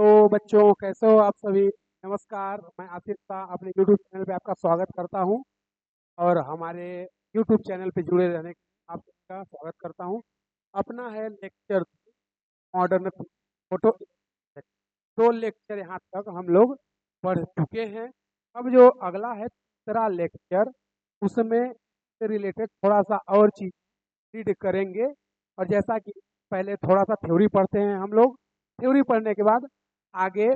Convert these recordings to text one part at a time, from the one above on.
तो बच्चों कैसे हो आप सभी। नमस्कार, मैं आसिफ शाह अपने यूट्यूब चैनल पे आपका स्वागत करता हूं और हमारे यूट्यूब चैनल पे जुड़े रहने का आप सबका स्वागत करता हूं। अपना है लेक्चर मॉडर्न फोटो। दो लेक्चर यहाँ तक हम लोग पढ़ चुके हैं। अब जो अगला है तीसरा लेक्चर, उसमें से रिलेटेड थोड़ा सा और चीज रीड करेंगे। और जैसा कि पहले थोड़ा सा थ्योरी पढ़ते हैं हम लोग, थ्योरी पढ़ने के बाद आगे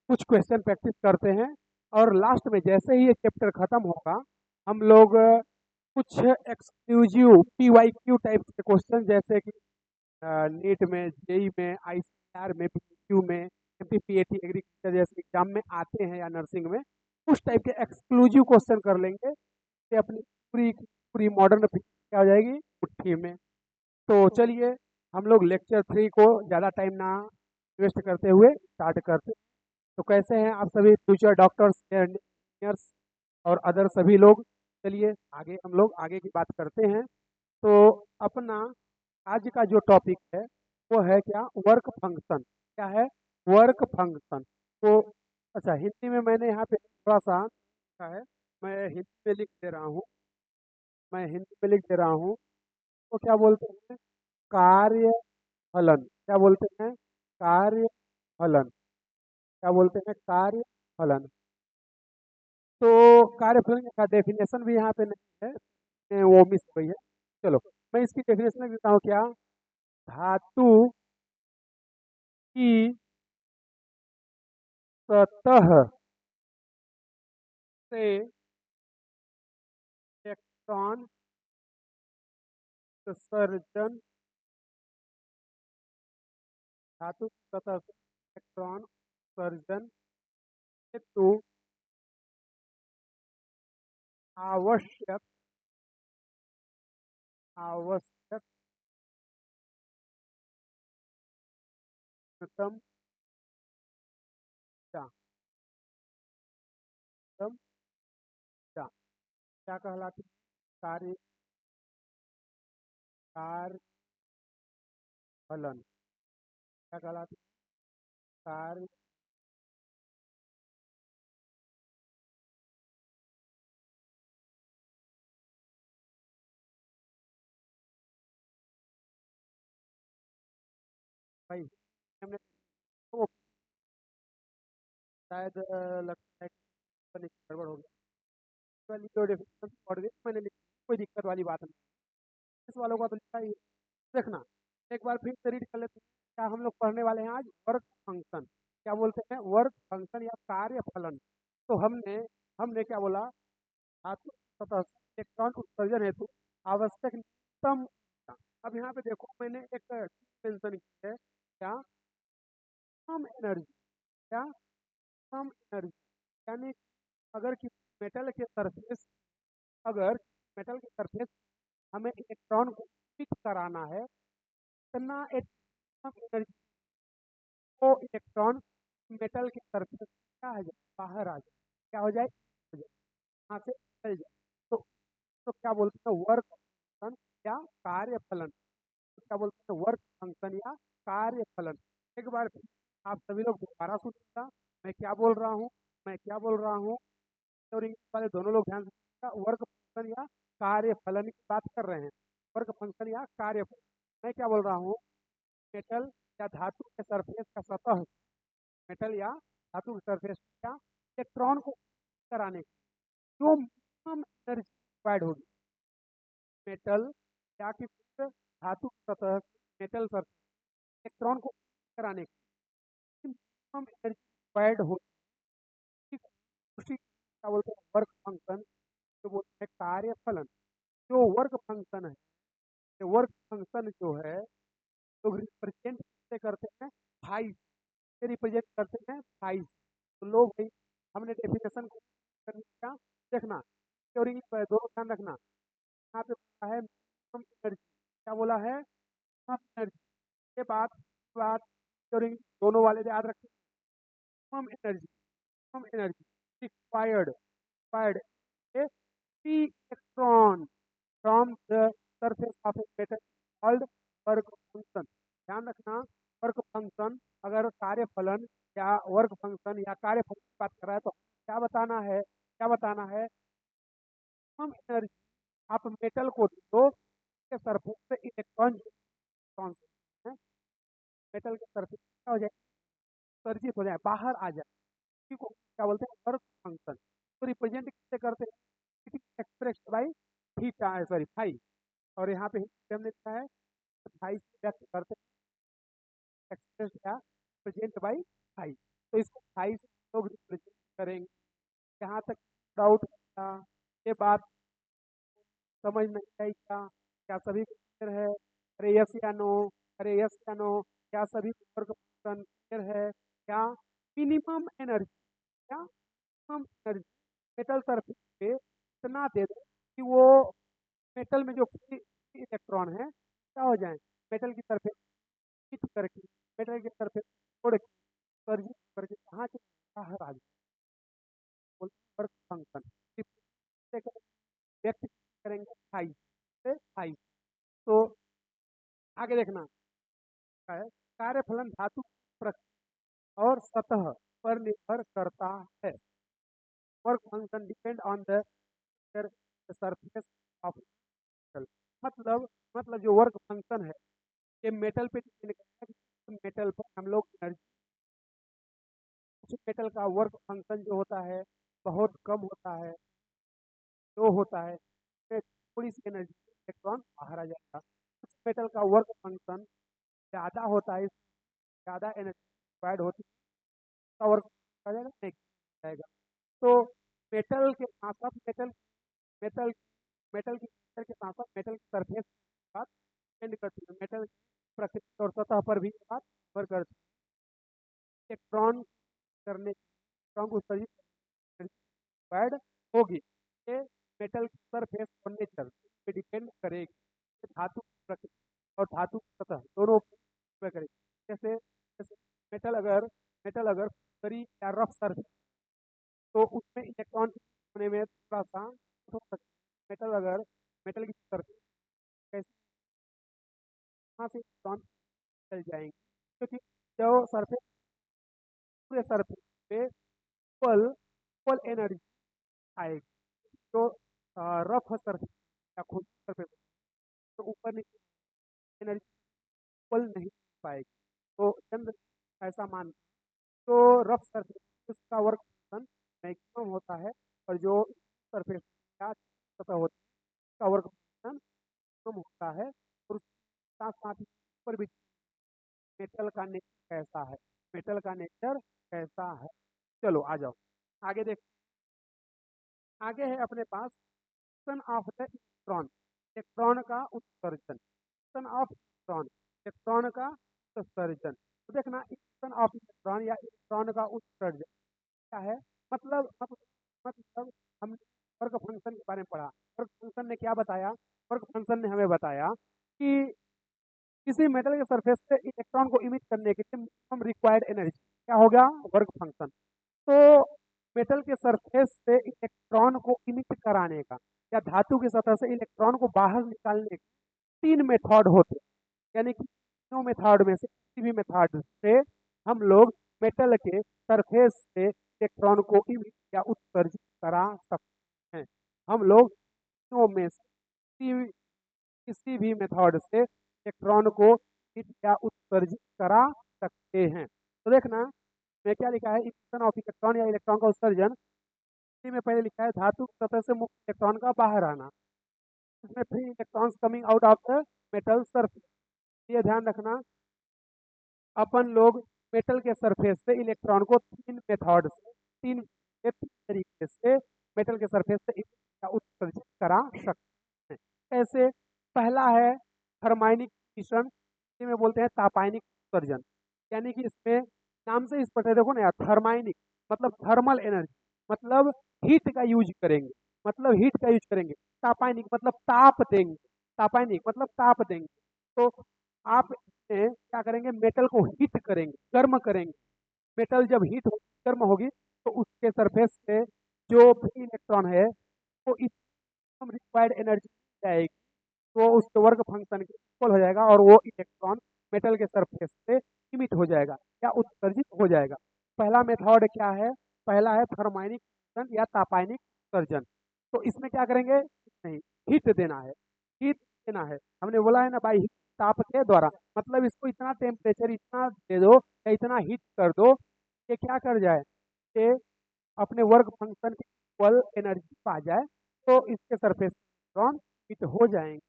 कुछ क्वेश्चन प्रैक्टिस करते हैं। और लास्ट में जैसे ही ये चैप्टर खत्म होगा, हम लोग कुछ एक्सक्लूसिव PYQ टाइप के क्वेश्चन, जैसे कि नीट में, जेई में, ICAR में, PQ में, MPPAT एग्रीकल्चर जैसे एग्जाम में आते हैं या नर्सिंग में, उस टाइप के एक्सक्लूसिव क्वेश्चन कर लेंगे। ये अपनी पूरी पूरी मॉडर्न क्या हो जाएगी मुट्ठी में। तो चलिए हम लोग लेक्चर 3 को ज़्यादा टाइम ना वेस्ट करते हुए स्टार्ट करते हैं। तो कैसे हैं आप सभी फ्यूचर डॉक्टर्स, इंजीनियर्स और अदर सभी लोग। चलिए आगे हम लोग आगे की बात करते हैं। तो अपना आज का जो टॉपिक है वो है क्या, वर्क फंक्शन। क्या है? Work function. तो अच्छा, हिंदी में मैंने यहाँ पे थोड़ा सा लिखा है, मैं हिंदी में लिख दे रहा हूँ। मैं हिंदी में लिख दे रहा हूँ। तो क्या बोलते हैं? कार्य फलन। क्या बोलते हैं? कार्य फलन। क्या बोलते हैं? कार्य फलन। तो कार्य फलन का डेफिनेशन भी यहाँ पे नहीं है, वो मिस हो गई है। चलो मैं इसकी डेफिनेशन देता हूँ। क्या? धातु की सतह से इलेक्ट्रॉन उत्सर्जन, धातु की सतह से इलेक्ट्रॉन उत्सर्जन हेतु आवश्यक आवश्यक न्यूनतम ऊर्जा, न्यूनतम ऊर्जा क्या कहलाती है? कार्य कार्य फलन। क्या कहलाती है? कार्य। भाई हमने तो शायद लगता है कि गड़बड़ हो गया। वाली जो डेफिनेशन पढ़ गई मैंने लिखी, कोई दिक्कत वाली बात नहीं। इस वालों का तो लिखा ही है। देखना, एक बार फिर से रीड कर लेते हैं। क्या हम लोग पढ़ने वाले हैं आज? Work function. क्या बोलते हैं? वर्क फंक्शन या कार्य फलन। तो हमने हमने क्या बोला? धातु सतह से इलेक्ट्रॉन उत्सर्जन हेतु आवश्यक न्यूनतम ऊर्जा। अब यहाँ पे देखो, मैंने एक मेंशन की है। क्या? कम एनर्जी। क्या? कम एनर्जी। यानी अगर कि मेटल के सरफेस अगर मेटल के सरफेस हमें इलेक्ट्रॉन को फिक्स कराना है, इतना एक कम एनर्जी, वो इलेक्ट्रॉन मेटल के सरफेस क्या हो जाए, बाहर आ जाए। क्या हो जाए? यहाँ से चल जाए। तो क्या बोलते हैं? वर्क फंक्शन या कार्य फलन। तो क्या बोलते हैं? वर्क फंक्शन या कार्य फलन। एक बार फिर आप सभी लोग दोबारा सुनिएगा, मैं क्या बोल रहा हूँ, मैं क्या बोल रहा हूँ। और इंग्लिश वाले दोनों लोग ध्यान से, वर्क फंक्शन या कार्य फलन की बात कर रहे हैं। वर्क फंक्शन या कार्य फलन। मैं क्या बोल रहा हूँ? मेटल या धातु के सरफेस का सतह, मेटल या धातु के सरफेस का इलेक्ट्रॉन को कराने की जो मिनिमम एनर्जी रिक्वायर्ड होगी, मेटल या कि धातु की सतह, मेटल सरफेस इलेक्ट्रॉन को कराने की मिनिमम एनर्जी रिक्वायर्ड होगी, उसी क्या बोलते हैं? Work function. जो बोलते हैं कार्य फलन। जो वर्क फंक्शन है, वर्क फंक्शन जो है, लोग रिप्रेजेंट कैसे करते हैं? फाइव से रिप्रेजेंट करते हैं, फाइव। तो लोग भाई, हमने डेफिनेशन को करने का देखना, और इंग्लिश में दोनों ध्यान रखना। यहाँ पे बोला है मिनिमम एनर्जी। क्या बोला है? Minimum energy. ये बात बात और इंग्लिश दोनों वाले याद रखें। Minimum energy, minimum energy required required A free electron from the surface of a metal called work function. ध्यान रखना, वर्क फंक्शन, अगर कार्यफलन या वर्क फंक्शन या कार्यफलन की बात कर रहा है तो क्या बताना है, क्या बताना है, हम एनर्जी, आप मेटल को दो के सरफेस से इलेक्ट्रॉन है, मेटल के सरफेस क्या हो जाए, उत्सर्जित हो जाए, बाहर आ जाए, इसी को क्या बोलते हैं, वर्क फंक्शन। तो रिप्रेजेंट किससे करते हैं, it is expressed by theta, sorry phi, और यहाँ पे हमने लिखा है फाई से व्यक्त करते हैं, एक्सप्रेस या रिप्रेजेंट बाई फाई, तो इसको फाई से लोग रिप्रेजेंट करेंगे। यहाँ तक डाउट था, ये बात समझ नहीं आई क्या, क्या सभी को क्लियर है, अरे यस या नो, अरे यस या नो, क्या सभी को वर्क फंक्शन क्लियर है क्या, मिनिमम एनर्जी, क्या मिनिमम एनर्जी मेटल सरफेस पे इतना दे दो कि वो मेटल में जो फ्री इलेक्ट्रॉन है क्या हो जाए, मेटल की सरफेस हिट करके, मेटल की सरफेस छोड़ के, सर्जित करके कहाँ से बाहर आ जाए, वर्क फंक्शन व्यक्त करेंगे फाइव से फाइव। तो आगे देखना क्या है, कार्यफलन धातु प्रकृति और सतह पर निर्भर करता है, work function depend on the surface of metal, मतलब जो वर्क फंक्शन है ये मेटल पे डिपेंड करता है कि मेटल पर हम लोग एनर्जी, मेटल का वर्क फंक्शन जो होता है बहुत कम होता है, लो होता है, थोड़ी सी एनर्जी इलेक्ट्रॉन बाहर आ जाएगा, कुछ मेटल का वर्क फंक्शन ज़्यादा होता है, ज़्यादा एनर्जी रिक्वायर्ड होती है, उसका वर्क आ जाएगा नहीं जाएगा। तो मेटल के साथ साथ मेटल मेटल के साथ साथ मेटल की सरफेस बात डिपेंड करती है, मेटल प्रकृति और सतह पर भी बात निर्भर करती है, इलेक्ट्रॉन करने इलेक्ट्रॉन को उत्सर्जित रिक्वायर्ड होगी, ये मेटल की सरफेस और नेचर पे डिपेंड करेगी, धातु की प्रकृति और धातु की सतह दोनों पर करेगी। जैसे जैसे मेटल अगर बड़ी या रफ सरफेस तो उसमें इलेक्ट्रॉन होने में थोड़ा सा हो सकता है, मेटल की सरफेस कैसे वहाँ से इलेक्ट्रॉन चल जाएंगे, क्योंकि जो सरफेस पूरे सरफेस पे इक्वल इक्वल एनर्जी आएगी, जो रफ सरफेस या खुद सरफेस तो ऊपर नीचे एनर्जी इक्वल नहीं पाएगी, तो चंद्र ऐसा मान, तो रफ सरफेस उसका वर्क फंक्शन मैक्सिमम होता है, और जो सरफेस का सतह होता है उसका वर्क फंक्शन कम होता है, और साथ साथ ही ऊपर भी मेटल का नेचर कैसा है, मेटल का नेचर कैसा है। चलो आ जाओ आगे देख, आगे है अपने पास सन ऑफ द इलेक्ट्रॉन, इलेक्ट्रॉन का उत्सर्जन, सन ऑफ इलेक्ट्रॉन, इलेक्ट्रॉन का उत्सर्जन। तो देखना सन ऑफ इलेक्ट्रॉन या इलेक्ट्रॉन का उत्सर्जन क्या है, मतलब हम वर्क फंक्शन के बारे में पढ़ा, वर्क फंक्शन ने क्या बताया, वर्क फंक्शन ने हमें बताया कि किसी मेटल के सरफेस पे इलेक्ट्रॉन को इमिट करने के लिए मिनिमम रिक्वायर्ड एनर्जी क्या होगा, वर्क फंक्शन। तो मेटल के सरफेस से इलेक्ट्रॉन को इमिट कराने का या धातु की सतह से इलेक्ट्रॉन को बाहर निकालने के तीन मेथड होते हैं, यानी कि तीनों मेथड में से किसी भी मेथड से हम लोग मेटल के सरफेस से इलेक्ट्रॉन को इमिट या उत्सर्जित करा सकते हैं, हम लोग तीनों में से किसी भी मेथड से इलेक्ट्रॉन को इमिट या उत्सर्जित करा सकते हैं। तो देखना में क्या लिखा है, इमिशन ऑफ इलेक्ट्रॉन या इलेक्ट्रॉन का उत्सर्जन, इसी में पहले लिखा है धातु की सतह से मुक्त इलेक्ट्रॉन का बाहर आना, इसमें free electrons coming out of the metal surface, ये ध्यान रखना, अपन लोग मेटल के सरफेस से इलेक्ट्रॉन को तीन मेथड से तीन तरीके से मेटल के सरफेस से उत्सर्जित करा सकते हैं। कैसे, पहला है थर्माइनिक फिशन, इसी में बोलते हैं तापायनिक उत्सर्जन, यानी कि इसमें नाम से इस पर देखो ना, थर्माइनिक मतलब थर्मल एनर्जी, मतलब हीट का यूज करेंगे, मतलब हीट का यूज करेंगे, तापायनिक मतलब ताप देंगे, तापायनिक मतलब ताप देंगे। तो आप क्या करेंगे, मेटल को हीट करेंगे, गर्म करेंगे, मेटल जब हीट हो गर्म होगी तो उसके सरफेस से जो भी इलेक्ट्रॉन है वो इस रिक्वायर्ड एनर्जी जाएगी, तो उसके वर्क फंक्शन के इक्वल हो जाएगा, और वो इलेक्ट्रॉन मेटल के सरफेस से इमिट हो जाएगा या उत्सर्जित हो जाएगा। पहला मेथड क्या है? पहला है थर्माइनिक उत्सर्जन या तापायनिक उत्सर्जन। तो इसमें क्या करेंगे? नहीं, हीट देना है, हीट देना है। हमने बोला है ना भाई, ताप के द्वारा, मतलब इसको इतना टेम्परेचर इतना दे दो या इतना हीट कर दो कि क्या कर जाए, कि अपने वर्क फंक्शन के इक्वल एनर्जी पा जाए। तो इसके सरफेस इलेक्ट्रॉन हीट हो जाएंगे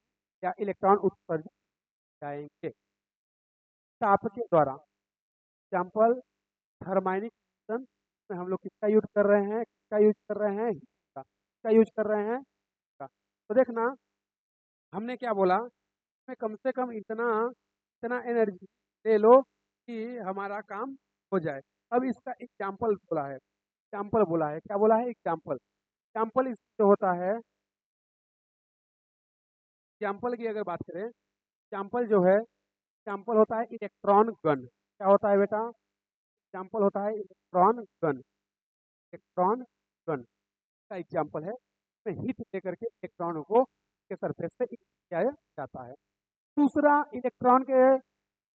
या इलेक्ट्रॉन उत्सर्जित हो जाएंगे ताप के द्वारा। एग्जाम्पल थर्माइनिक रिएक्शन में हम लोग किसका यूज कर रहे हैं? किसका यूज कर रहे हैं? हीट का। किसका यूज कर रहे हैं? का। तो देखना, हमने क्या बोला, में कम से कम इतना इतना एनर्जी ले लो कि हमारा काम हो जाए। अब इसका एग्जाम्पल बोला है, एग्जाम्पल बोला है, क्या बोला है? एग्जाम्पल। एग्जाम्पल इससे होता है, एग्जाम्पल की अगर बात करें, एग्जाम्पल जो है, एग्जाम्पल होता है इलेक्ट्रॉन गन। क्या होता है बेटा? एग्जाम्पल होता है इलेक्ट्रॉन गन। इलेक्ट्रॉन गन का एग्जाम्पल है, इसमें हीट देकर के इलेक्ट्रॉन को के सरफेस से किया जाता है। दूसरा, इलेक्ट्रॉन के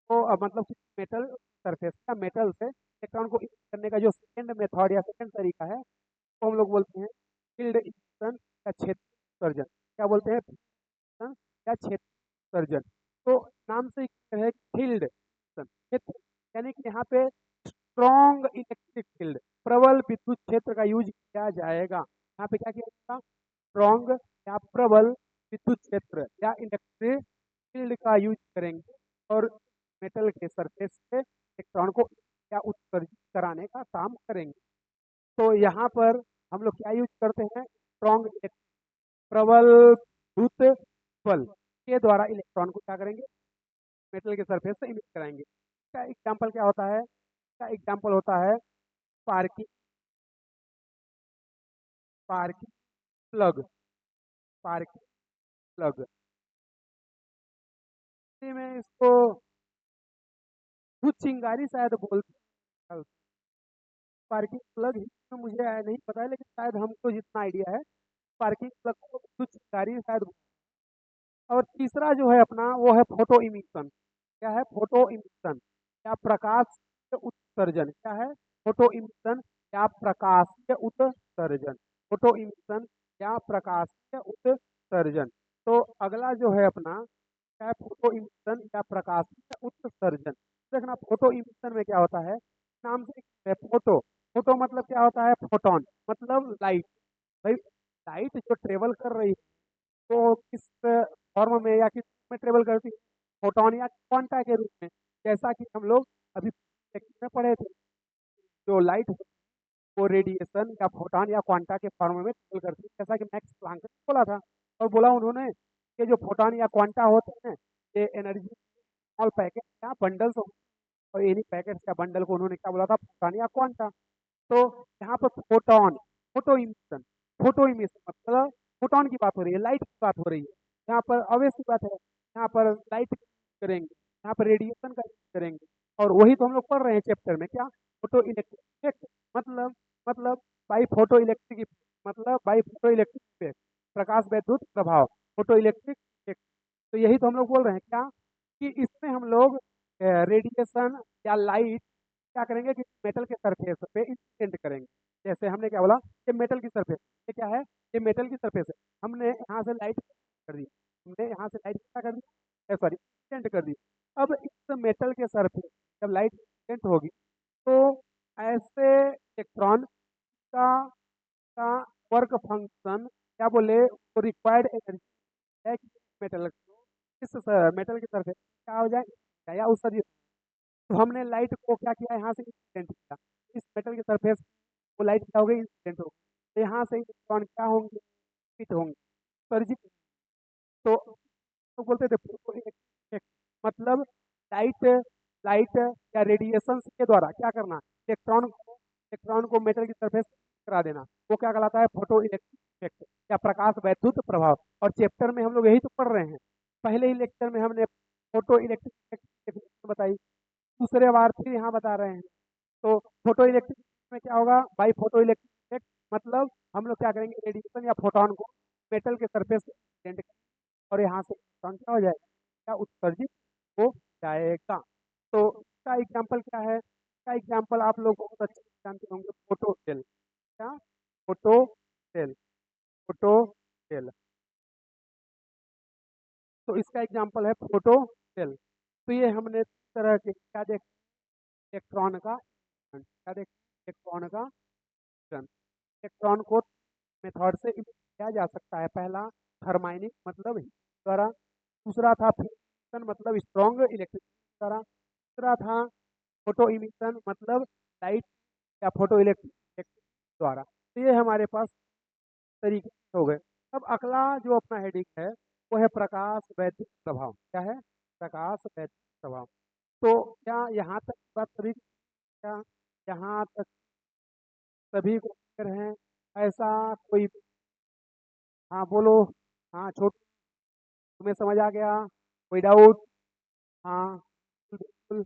को मतलब मेटल सरफेस का मेटल से इलेक्ट्रॉन को इमिट करने का जो सेकंड मेथड या सेकंड तरीका है, वो हम लोग बोलते हैं फील्ड इमिशन या क्षेत्र उत्सर्जन। क्या बोलते हैं? इमिशन या क्षेत्र उत्सर्जन। तो नाम से ही है फील्ड क्षेत्र, यानी कि यहाँ पे स्ट्रॉन्ग इलेक्ट्रिक फील्ड, प्रबल विद्युत क्षेत्र का यूज किया जाएगा। यहाँ पे क्या किया जाएगा? स्ट्रॉन्ग या प्रबल विद्युत क्षेत्र या इलेक्ट्रिक फील्ड का यूज करेंगे और मेटल के सरफेस से इलेक्ट्रॉन को या उत्सर्जित कराने का काम करेंगे। तो यहाँ पर हम लोग क्या यूज करते हैं? स्ट्रॉन्ग, प्रबल विद्युत बल के द्वारा इलेक्ट्रॉन को क्या करेंगे? मेटल के सरफेस से इमिट कराएंगे। इसका एग्जाम्पल क्या होता है? इसका एग्जाम्पल होता है sparking, sparking plug, sparking plug. में इसको कुछ चिंगारी शायद बोलते हैं। स्पार्किंग प्लग ही मुझे नहीं पता है, लेकिन शायद हमको जितना आइडिया है, स्पार्किंग प्लग को कुछ चिंगारी शायद। और तीसरा जो है अपना, वो है फोटो इमिशन। क्या है? फोटो इमिशन या प्रकाश के उत्सर्जन। क्या है? फोटो इमिशन या प्रकाश के उत्सर्जन। फोटो इमिशन या प्रकाश के उत्सर्जन। तो अगला जो है अपना, क्या है? फोटो इमिशन या प्रकाश के उत्सर्जन। देखना, फोटो इमिशन में क्या होता है, नाम से फोटो, फोटो मतलब क्या होता है? फोटोन, मतलब लाइट। भाई, लाइट जो ट्रेवल कर रही है, तो किस फॉर्म में या किस में ट्रेवल करती है? फोटोन या क्वांटा के रूप में। जैसा कि हम लोग अभी section में पढ़े थे, जो लाइट वो रेडिएशन या फोटोन या क्वांटा के फॉर्म में ट्रेवल करती है, जैसा कि मैक्स प्लांक ने बोला था। और बोला उन्होंने कि जो फोटोन या क्वांटा होते हैं, ये एनर्जी स्मॉल पैकेट या बंडल्स, और इन्हीं पैकेट्स या बंडल को उन्होंने क्या बोला था? फोटोन या क्वांटा। तो यहाँ पर photon, photo emission, photo emission मतलब फोटोन की बात हो रही है, लाइट की बात हो रही है। यहाँ पर ऑब्वियस सी बात है, यहाँ पर लाइट करेंगे, यहाँ पर रेडिएशन का यूज करेंगे। और वही तो हम लोग पढ़ रहे हैं चैप्टर में, क्या? फोटो इलेक्ट्रिक इफेक्ट, मतलब बाई फोटो इलेक्ट्रिक इफेक्ट, मतलब बाई फोटो इलेक्ट्रिक इफेक्ट, प्रकाश वैद्युत प्रभाव, फोटो इलेक्ट्रिक इफेक्ट। तो यही तो हम लोग बोल रहे हैं, क्या? कि इसमें हम लोग रेडिएशन या लाइट क्या करेंगे कि मेटल के सरफेस पे इंसिडेंट करेंगे। जैसे हमने क्या बोला, कि मेटल की सरफेस, ये क्या है? ये मेटल की सरफेस है। हमने यहाँ से लाइट कर दी, हमने यहाँ से लाइट क्या कर दी, सॉरी, इंसिडेंट कर दी। अब इस मेटल के सरफेस जब लाइट इंसिडेंट होगी, तो ऐसे इलेक्ट्रॉन का का वर्क फंक्शन, क्या बोले, तो रिक्वायर्ड एनर्जी है कि मेटल इस मेटल की सरफेस क्या हो जाए या उत्सर्जित। तो हमने लाइट को क्या किया? यहाँ से इंसिडेंट किया, इस मेटल की सरफेस वो लाइट क्या हो गई? इंसिडेंट हो गई। तो यहाँ से इलेक्ट्रॉन क्या होंगे? हिट होंगे, उत्सर्जित। तो बोलते थे फोटो इलेक्ट्रिक, मतलब लाइट, लाइट या रेडिएशन के द्वारा क्या करना? इलेक्ट्रॉन को मेटल की सरफेस करा देना, वो क्या कहलाता है? फोटो इलेक्ट्रिक इफेक्ट या प्रकाश वैद्युत प्रभाव। और चैप्टर में हम लोग यही तो पढ़ रहे हैं। पहले ही लेक्चर में हमने फोटो इलेक्ट्रिक इफेक्ट की definition बताई, दूसरे बार फिर यहाँ बता रहे हैं। तो फोटो इलेक्ट्रिक में क्या होगा? बाई फोटो इलेक्ट्रिक इफेक्ट, मतलब हम लोग क्या करेंगे? रेडिएशन या फोटोन को मेटल के सरफेस से इंसिडेंट करेंगे और यहाँ से इलेक्ट्रॉन क्या हो जाएगा? क्या उत्सर्जित हो जाएगा। तो इसका एग्जाम्पल क्या है? इसका एग्जाम्पल आप लोग बहुत अच्छे से जानते होंगे, फोटो सेल। क्या? Photo cell. Photo cell. तो इसका एग्जाम्पल है फोटो सेल। तो ये हमने तरह के क्या देख, इलेक्ट्रॉन का क्या देख, इलेक्ट्रॉन का इलेक्ट्रॉन को मेथड से इमिट किया जा सकता है। पहला थर्माइनिक मतलब heat द्वारा, दूसरा था फिक्शन मतलब स्ट्रॉन्ग इलेक्ट्रिक द्वारा, तीसरा था फोटो इमिशन मतलब लाइट या फोटो इलेक्ट्रिक द्वारा। तो ये हमारे पास तरीके हो गए। अब अगला जो अपना हेडिंग है वो है प्रकाश वैद्युत प्रभाव। क्या है? प्रकाश वैद्युत प्रभाव। तो क्या यहाँ तक बात सभी, क्या यहाँ तक सभी को क्लियर है? ऐसा कोई, हाँ बोलो, हाँ छोट, तुम्हें समझ आ गया? कोई डाउट? हाँ बिल्कुल,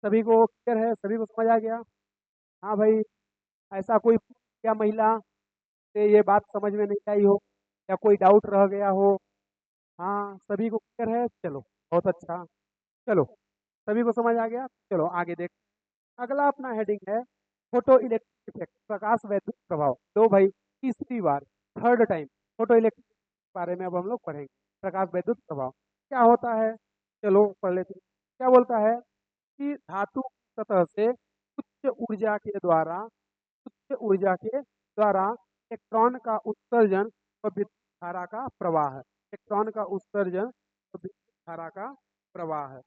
सभी को क्लियर है, सभी को समझ आ गया? हाँ भाई, ऐसा कोई क्या महिला से ये बात समझ में नहीं आई हो या कोई डाउट रह गया हो? हाँ सभी को क्लियर है, चलो बहुत अच्छा। चलो सभी को समझ आ गया, चलो आगे देख। अगला अपना हेडिंग है फोटो इलेक्ट्रिक इफेक्ट, प्रकाश वैद्युत प्रभाव। लो भाई, तीसरी बार, थर्ड टाइम फोटो इलेक्ट्रिक के बारे में अब हम लोग पढ़ेंगे। प्रकाश वैद्युत प्रभाव क्या होता है, चलो पढ़ लेते हैं। क्या बोलता है कि धातु की सतह से उच्च ऊर्जा के द्वारा इलेक्ट्रॉन का उत्सर्जन व विद्युत धारा का प्रवाह है। इलेक्ट्रॉन का उत्सर्जन व विद्युत धारा का प्रवाह है।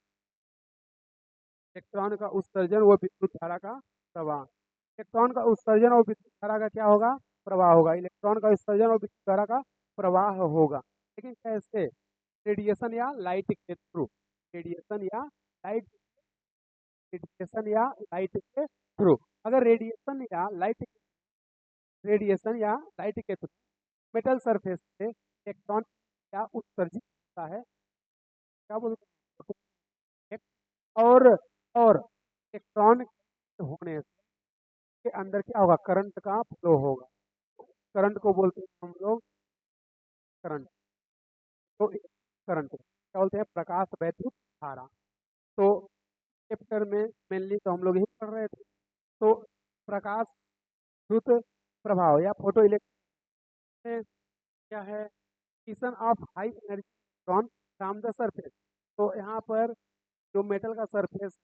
इलेक्ट्रॉन का उत्सर्जन व विद्युत धारा का प्रवाह। इलेक्ट्रॉन का उत्सर्जन और विद्युत धारा का क्या होगा? प्रवाह होगा। इलेक्ट्रॉन का उत्सर्जन और विद्युत धारा का प्रवाह होगा, लेकिन कैसे? रेडिएशन या लाइट के थ्रू। रेडिएशन या लाइट, रेडिएशन या लाइट के थ्रू। अगर रेडिएशन या लाइट के थ्रू मेटल सरफेस से इलेक्ट्रॉन क्या उत्सर्जित होता है, क्या बोलते हैं? और इलेक्ट्रॉन होने के अंदर क्या होगा? करंट का फ्लो होगा। करंट को बोलते हैं हम लोग करंट। तो करंट क्या बोलते हैं? प्रकाश वैद्युत धारा। तो चैप्टर में मेनली तो हम लोग यही पढ़ रहे थे। तो प्रकाश द्रुत प्रभाव या फोटो इलेक्ट्रिक क्या है? किसन of high energy electron from the surface. तो यहाँ पर जो मेटल का सरफेस,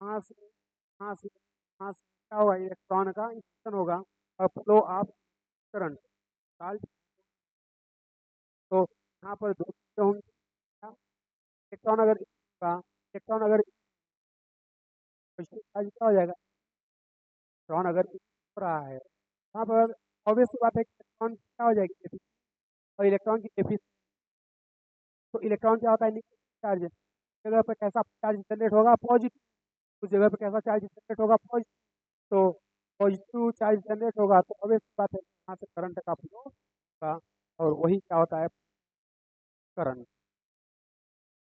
वहाँ से क्या होगा? इलेक्ट्रॉन का इमिशन होगा और फ्लो ऑफ करंट। तो यहाँ पर दो चीजें होंगी। क्या? इलेक्ट्रॉन अगर पॉजिटिव चार्ज क्या हो जाएगा? इलेक्ट्रॉन अगर हो रहा है वहाँ पर ऑब्वियस सी बात है कि इलेक्ट्रॉन क्या हो जाएगी? और इलेक्ट्रॉन की एफिशिएंसी। तो इलेक्ट्रॉन क्या होता है? Negative charge. जगह पर कैसा चार्ज जनरेट होगा? पॉजिटिव। उस जगह पर कैसा चार्ज जनरेट होगा? पॉजिटिव। तो पॉजिटिव चार्ज जनरेट होगा तो ऑब्वियस बात है यहाँ से करंट का फ्लो होगा, और वही क्या होता है? करंट।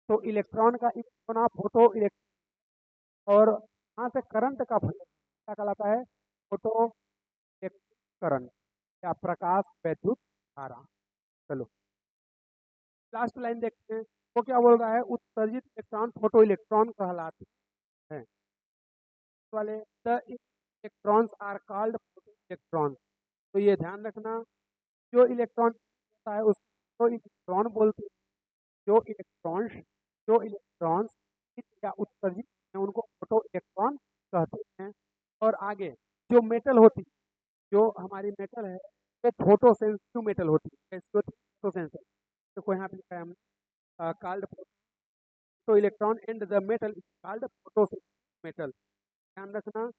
तो इलेक्ट्रॉन का इलेक्ट्रॉन फोटो इलेक्ट्रिक, और यहाँ से करंट का फ्लो क्या कहलाता है? फोटो इलेक्ट्रिक करंट या प्रकाश वैद्युत धारा। चलो लास्ट लाइन देखते हैं, वो क्या बोल रहा है? उत्सर्जित इलेक्ट्रॉन फोटो इलेक्ट्रॉन कहलाते हैं। वाले the electrons are called photo electron. तो ये ध्यान रखना, जो इलेक्ट्रॉन होता है उसको इलेक्ट्रॉन बोलते हैं। जो इलेक्ट्रॉन्स जो इलेक्ट्रॉन्स या उत्सर्जित हैं उनको फोटो इलेक्ट्रॉन कहते हैं। और आगे जो मेटल होती है, जो हमारी मेटल है वो फोटो सेंसिटिव मेटल होती है। कैसी होती है? Photo sensitive. देखो यहाँ पे लिखा है हमने, called photo electron and the metal is called photo sensitive metal. ध्यान रखना,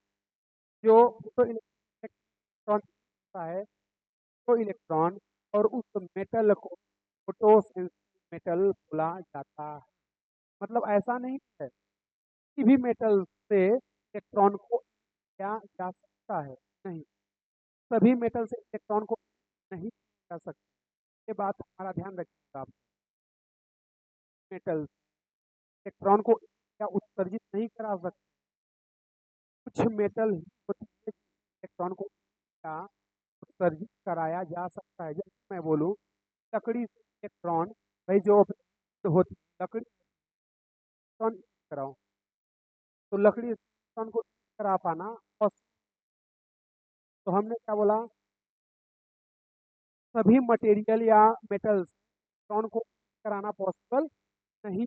जो फोटो इलेक्ट्रॉन होता है तो इलेक्ट्रॉन, और उस मेटल को फोटो सेंसिटिव मेटल बोला जाता है। मतलब ऐसा नहीं है किसी भी मेटल से इलेक्ट्रॉन को किया जा सकता है, नहीं, सभी मेटल से इलेक्ट्रॉन को नहीं जा सकता। ये बात हमारा ध्यान रखिएगा आप। मेटल इलेक्ट्रॉन को क्या उत्सर्जित नहीं करा सकते। कुछ मेटल ही होती है इलेक्ट्रॉन को क्या उत्सर्जित कराया जा सकता है। जैसे मैं बोलूँ लकड़ी से इलेक्ट्रॉन, भाई जो होती है लकड़ी इलेक्ट्रॉन कराओ, तो लकड़ी इलेक्ट्रॉन को करा पाना और तो हमने क्या बोला, सभी मटेरियल या मेटल्स इलेक्ट्रॉन को कराना पॉसिबल नहीं।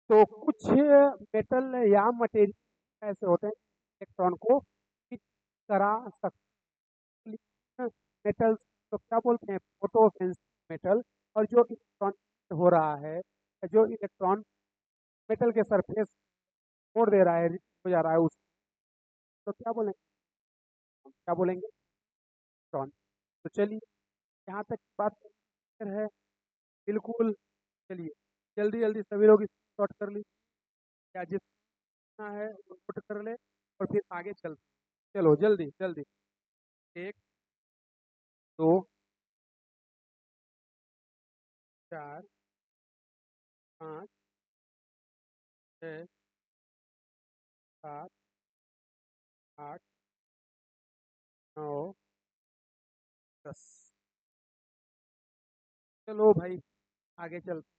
तो कुछ मेटल या मटेरियल ऐसे होते हैं इलेक्ट्रॉन को हिट करा सकते हैं। मेटल्स तो क्या बोलते हैं, फोटो मेटल। और जो इलेक्ट्रॉन हो रहा है, जो इलेक्ट्रॉन मेटल के सरफेस छोड़ दे रहा है, हो जा रहा है, उस तो क्या बोलेंगे, क्या बोलेंगे, इलेक्ट्रॉन। तो चलिए, यहाँ तक बात clear है बिल्कुल। चलिए जल्दी जल्दी सभी लोग शॉर्ट कर लीजिए, क्या जितना है वो नोट कर ले और फिर आगे चलते। चलो जल्दी जल्दी। एक, दो, चार, पाँच, छः, सात, आठ, नौ, 10। चलो भाई आगे चलते।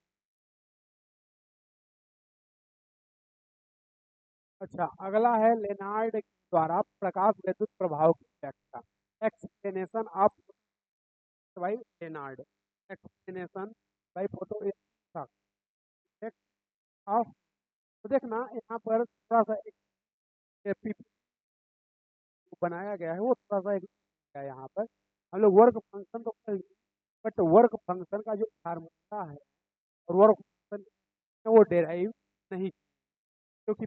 अच्छा, अगला है लेनार्ड द्वारा प्रकाश विद्युत प्रभाव की व्याख्या। Explanation of by Lenard. Explanation by photo effect of. तो देखना यहाँ पर थोड़ा सा एक पीपी बनाया गया है, वो थोड़ा सा एक है यहाँ पर। हम लोग वर्क फंक्शन तो कर लिए, बट वर्क फंक्शन का जो फार्मूला है और वर्क फंक्शन वो डेराइव नहीं, क्योंकि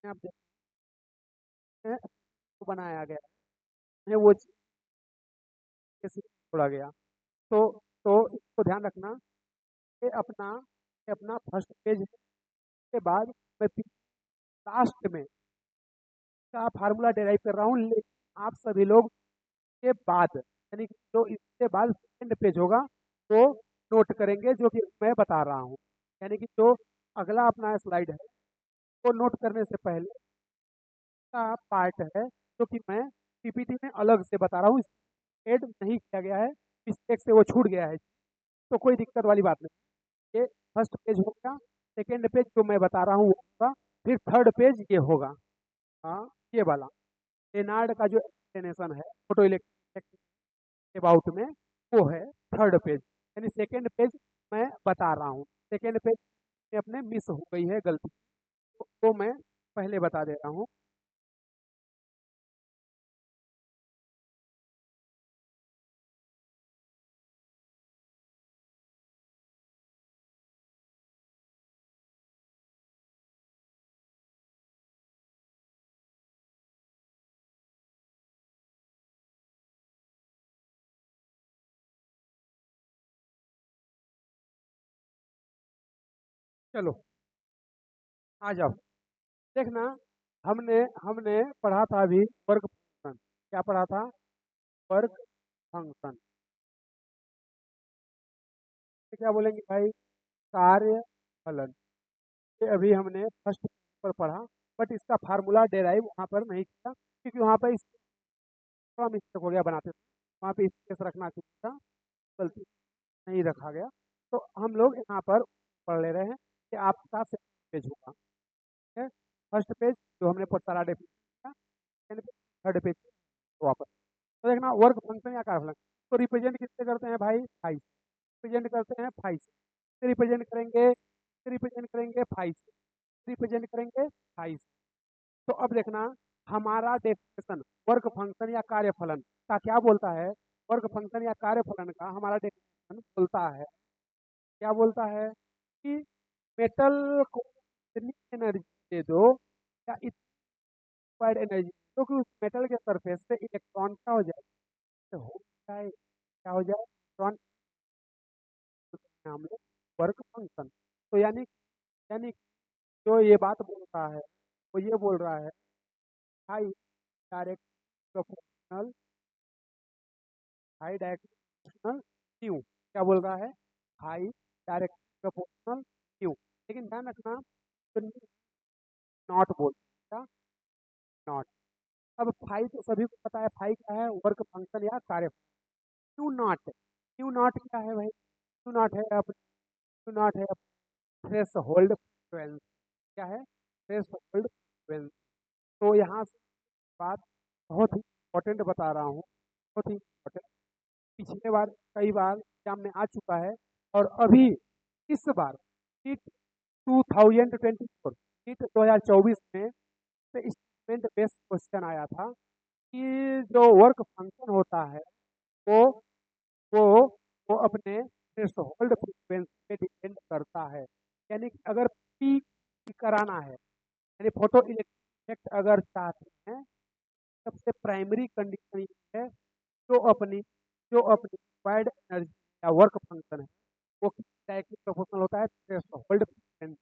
आप देखते हैं तो बनाया गया है वो चीज़ कैसे छोड़ा गया। तो इसको ध्यान रखना। ये अपना फर्स्ट पेज के बाद मैं लास्ट में का फार्मूला डेराइव कर रहा हूँ, लेकिन आप सभी लोग के बाद यानी कि जो इसके बाद सेकंड पेज होगा तो नोट करेंगे जो कि मैं बता रहा हूँ। यानी कि जो अगला अपना स्लाइड है वो नोट करने से पहले का पार्ट है जो कि मैं पीपीटी में अलग से बता रहा हूँ, एड नहीं किया गया है, मिस्टेक से वो छूट गया है। तो कोई दिक्कत वाली बात नहीं। ये फर्स्ट पेज हो गया, सेकेंड पेज जो मैं बता रहा हूँ वो होगा, फिर थर्ड पेज ये होगा। हाँ, ये वाला लेनार्ड का जो एक्सप्लेनेशन है फोटो इलेक्ट्रिक अबाउट में, वो है थर्ड पेज। यानी सेकेंड पेज मैं बता रहा हूँ, सेकेंड पेज में अपने मिस हो गई है गलती, तो मैं पहले बता दे रहा हूँ। चलो आ जाओ, देखना हमने हमने पढ़ा था अभी वर्क फंक्शन। क्या पढ़ा था, वर्क फंक्शन। क्या बोलेंगे भाई, कार्य फलन। ये अभी हमने फर्स्ट पर पढ़ा, बट इसका फार्मूला डेराइव वहाँ पर नहीं किया, क्योंकि वहाँ पर थोड़ा मिस्टेक हो गया बनाते थे, वहाँ पे स्पेस रखना चाहिए था, गलती नहीं रखा गया। तो हम लोग यहाँ पर पढ़ ले रहे हैं कि आपका सेकंड पेज होगा, ठीक है। फर्स्ट पेज जो हमने सारा डेफिनेशन किया, सेकंड पेज, थर्ड पेज वापस। तो देखना वर्क फंक्शन या कार्य फलन तो रिप्रेजेंट किससे करते हैं भाई, फाइव रिप्रेजेंट करते हैं, फाइव से रिप्रेजेंट करेंगे, रिप्रेजेंट करेंगे फाइव से, रिप्रेजेंट करेंगे फाइव। तो अब देखना हमारा डेफिनेशन वर्क फंक्शन या कार्यफलन का क्या बोलता है। वर्क फंक्शन या कार्यफलन का हमारा डेफिनेशन बोलता है, क्या बोलता है कि मेटल को इतनी एनर्जी दे दो या इतनी एनर्जी तो कि उस मेटल के सरफेस से इलेक्ट्रॉन क्या हो जाए, तो हो जाए, क्या हो जाए, इलेक्ट्रॉन। हम लोग वर्क फंक्शन। तो यानी जो ये बात बोल रहा है वो ये बोल रहा है high direct proportional, high direct proportional Q. क्या बोल रहा है, हाई डायरेक्ट प्रोपोर्शनल क्यू। लेकिन ध्यान रखना तो नॉट बोलता, नॉट। अब फाई तो सभी को पता है, फाई क्या है, वर्क फंक्शन या कार्य। क्यू नॉट, क्यू नॉट क्या है भाई, क्यू नॉट है क्यू नॉट है थ्रेश होल्ड फ्रीक्वेंसी। क्या है, थ्रेश होल्ड फ्रीक्वेंसी। तो यहाँ से बात बहुत ही इम्पोर्टेंट बता रहा हूँ, बहुत ही इम्पोर्टेंट। पिछले बार कई बार एग्जाम में आ चुका है, और अभी इस बार नीट 2024 नीट 2024 में स्टेटमेंट बेस्ड क्वेश्चन आया था कि जो वर्क फंक्शन होता है वो वो वो अपने थ्रेशोल्ड फ्रीक्वेंसी पे डिपेंड करता है। यानी कि अगर पी कराना है, यानी फोटो इफेक्ट अगर चाहते हैं, सबसे प्राइमरी कंडीशन ये है, जो अपनी जो अपनी रिक्वायर्ड एनर्जी या वर्क फंक्शन है वो किस टाइप की प्रोपोर्शनल होता है, थ्रेशोल्ड फ्रीक्वेंसी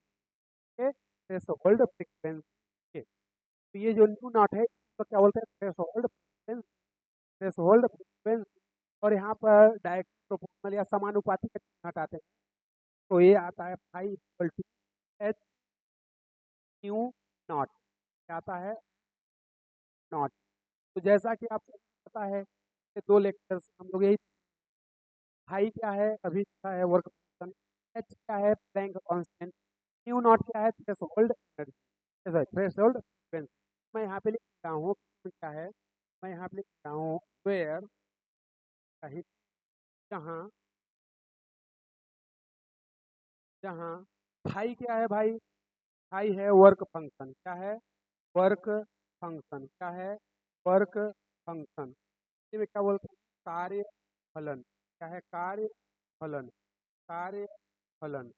के, थ्रेशोल्ड फ्रीक्वेंसी के। तो ये जो न्यू नॉट है तो क्या बोलते हैं, थ्रेशोल्ड फ्रीक्वेंसी, थ्रेशोल्ड फ्रीक्वेंसी। और यहाँ पर डायरेक्ट प्रोपोर्शनल या समानुपाती हटाते हैं, तो ये आता है five equal to h nu naught, क्या आता है, नॉट। तो जैसा कि आपको पता है कि दो लेक्चर्स हम लोग यही, हाई क्या है, अभी क्या है वर्क फंक्शन, एच क्या है प्लैंक कांस्टेंट, न्यू नॉट क्या है थ्रेशोल्ड एनर्जी, थ्रेशोल्ड फ्रीक्वेंसी। मैं यहाँ पे लिख रहा हूँ क्या है, मैं यहाँ पे लिख रहा हूँ वेयर, जहाँ जहाँ हाई क्या है भाई, हाई है वर्क फंक्शन, क्या है, वर्क फंक्शन, क्या है, वर्क फंक्शन। में क्या बोलते हैं, कार्य फलन, क्या है, कार्य फलन, कार्य फलन।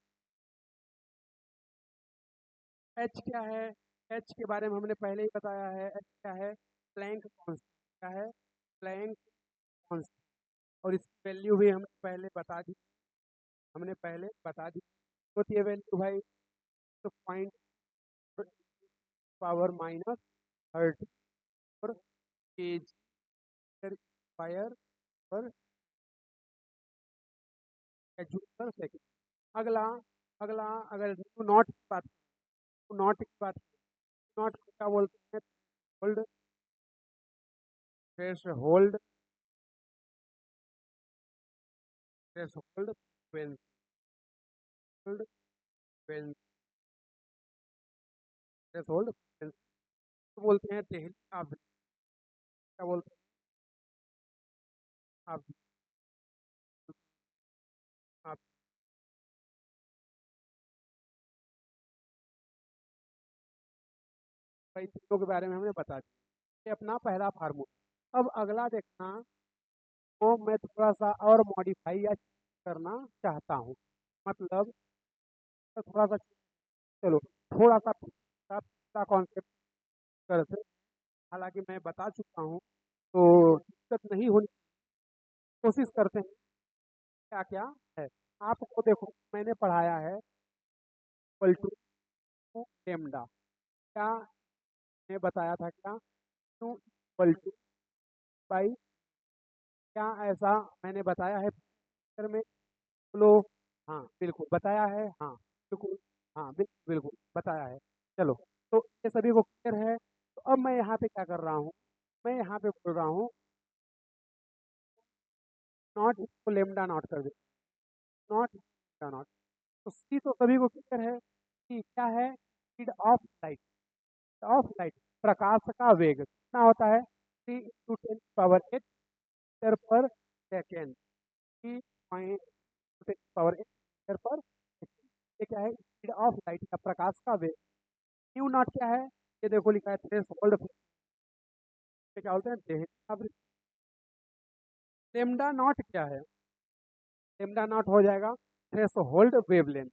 एच क्या है, एच के बारे में हमने पहले ही बताया है, एच क्या है, प्लैंक कांस्टेंट, क्या है, प्लैंक कांस्टेंट। और इसकी वैल्यू भी हमने पहले बता दी, हमने पहले बता दी। तो ये वैल्यू भाई तो पॉइंट पावर माइनस 30 पर के जी स्क्वायर पर जूल पर सेकेंड। अगला अगला अगर नॉट की बात, नॉट की बात, नॉट को क्या बोलते हैं, hold, threshold, threshold frequency, hold frequency, threshold frequency बोलते हैं देहली आवृत्ति, क्या बोलते हैं, आवृत्ति, आवृत्ति। भाई तीनों के बारे में हमने बता दिया, ये अपना पहला फार्मूला। अब अगला देखना, वो मैं थोड़ा सा और मॉडिफाई या करना चाहता हूँ, मतलब थोड़ा सा, चलो थोड़ा सा कॉन्सेप्ट करते, हालांकि मैं बता चुका हूँ तो दिक्कत नहीं होनी, कोशिश करते हैं क्या क्या है। आपको देखो मैंने पढ़ाया है इक्वल टू लेमडा, क्या मैं बताया था, क्या टू इक्वल टू बाई, क्या ऐसा मैंने बताया है पिक्चर में, बोलो हाँ बिल्कुल बताया है, हाँ बिल्कुल, हाँ बिल्कुल बिल्कुल बताया है। चलो, तो ये सभी को क्लियर है। तो अब मैं यहाँ पे क्या कर रहा हूँ, मैं यहाँ पे बोल रहा हूँ नॉट इसको लेमडा नॉट कर दे, नॉट लेमडा नॉट। तो सी तो सभी को क्लियर है कि क्या है, speed of light, of light, प्रकाश का वेग कितना होता है, 3 × 10⁻⁸ मीटर पर सेकेंड, 3 × 10⁻⁸मीटर पर सेकेंड। ये क्या है, स्पीड ऑफ लाइट का प्रकाश का वेग। न्यू नॉट क्या है, ये देखो लिखा है थ्रेशोल्ड, क्या बोलते हैं देहली आवृत्ति। लेमडा नॉट क्या है, लेमडा नॉट हो जाएगा थ्रेशोल्ड वेवलेंथ,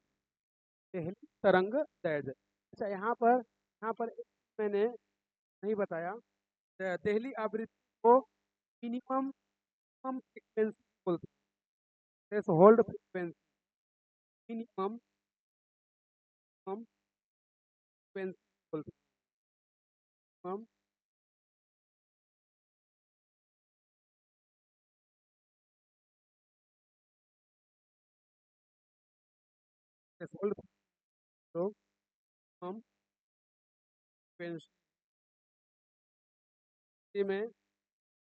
देहली तरंग दैर्ध्य। अच्छा यहाँ पर मैंने नहीं बताया, देहली आवृत्ति को मिनिमम फ्रीक्वेंसी बोलते हैं, थ्रेशोल्ड फ्रीक्वेंसी, मिनिमम फ्रीक्वेंसी बोलते हैं, मिनिमम थ्रेशोल्ड, तो मिनिमम फ्रीक्वेंसी में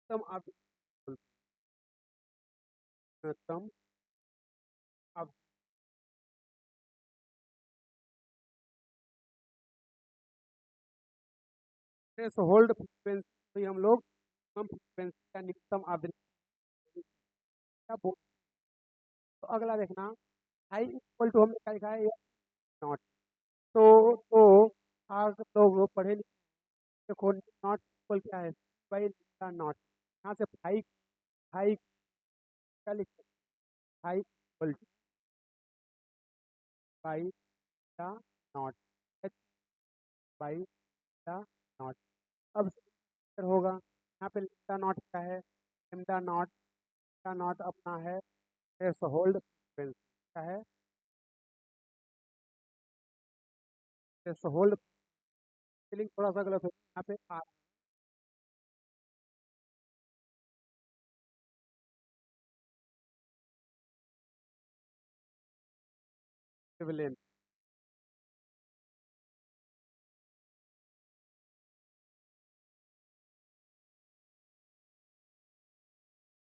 कम आवृत्ति बोलते हैं, कम आवृत्ति। थ्रेश होल्ड फ्रीक्वेंसी तो हम लोग कम फ्रीक्वेंसी का न्यूनतम आवृत्ति क्या बोल। तो अगला देखना, हाई इक्वल टू हमने क्या लिखा है, नॉट। तो आज लोग पढ़े लिखे, देखो नॉट इक्वल क्या है, बाई नॉट। यहाँ से हाई, हाई क्या लिखते हैं, high equal two by not, H by not. अब फिर होगा यहाँ पे लेमडा नॉट क्या है, लेमडा नॉट अपना है थ्रेशोल्ड फ्रीक्वेंसी, क्या है थ्रेशोल्ड। स्पेलिंग थोड़ा सा गलत है यहाँ पे, आर वेवलेंथ,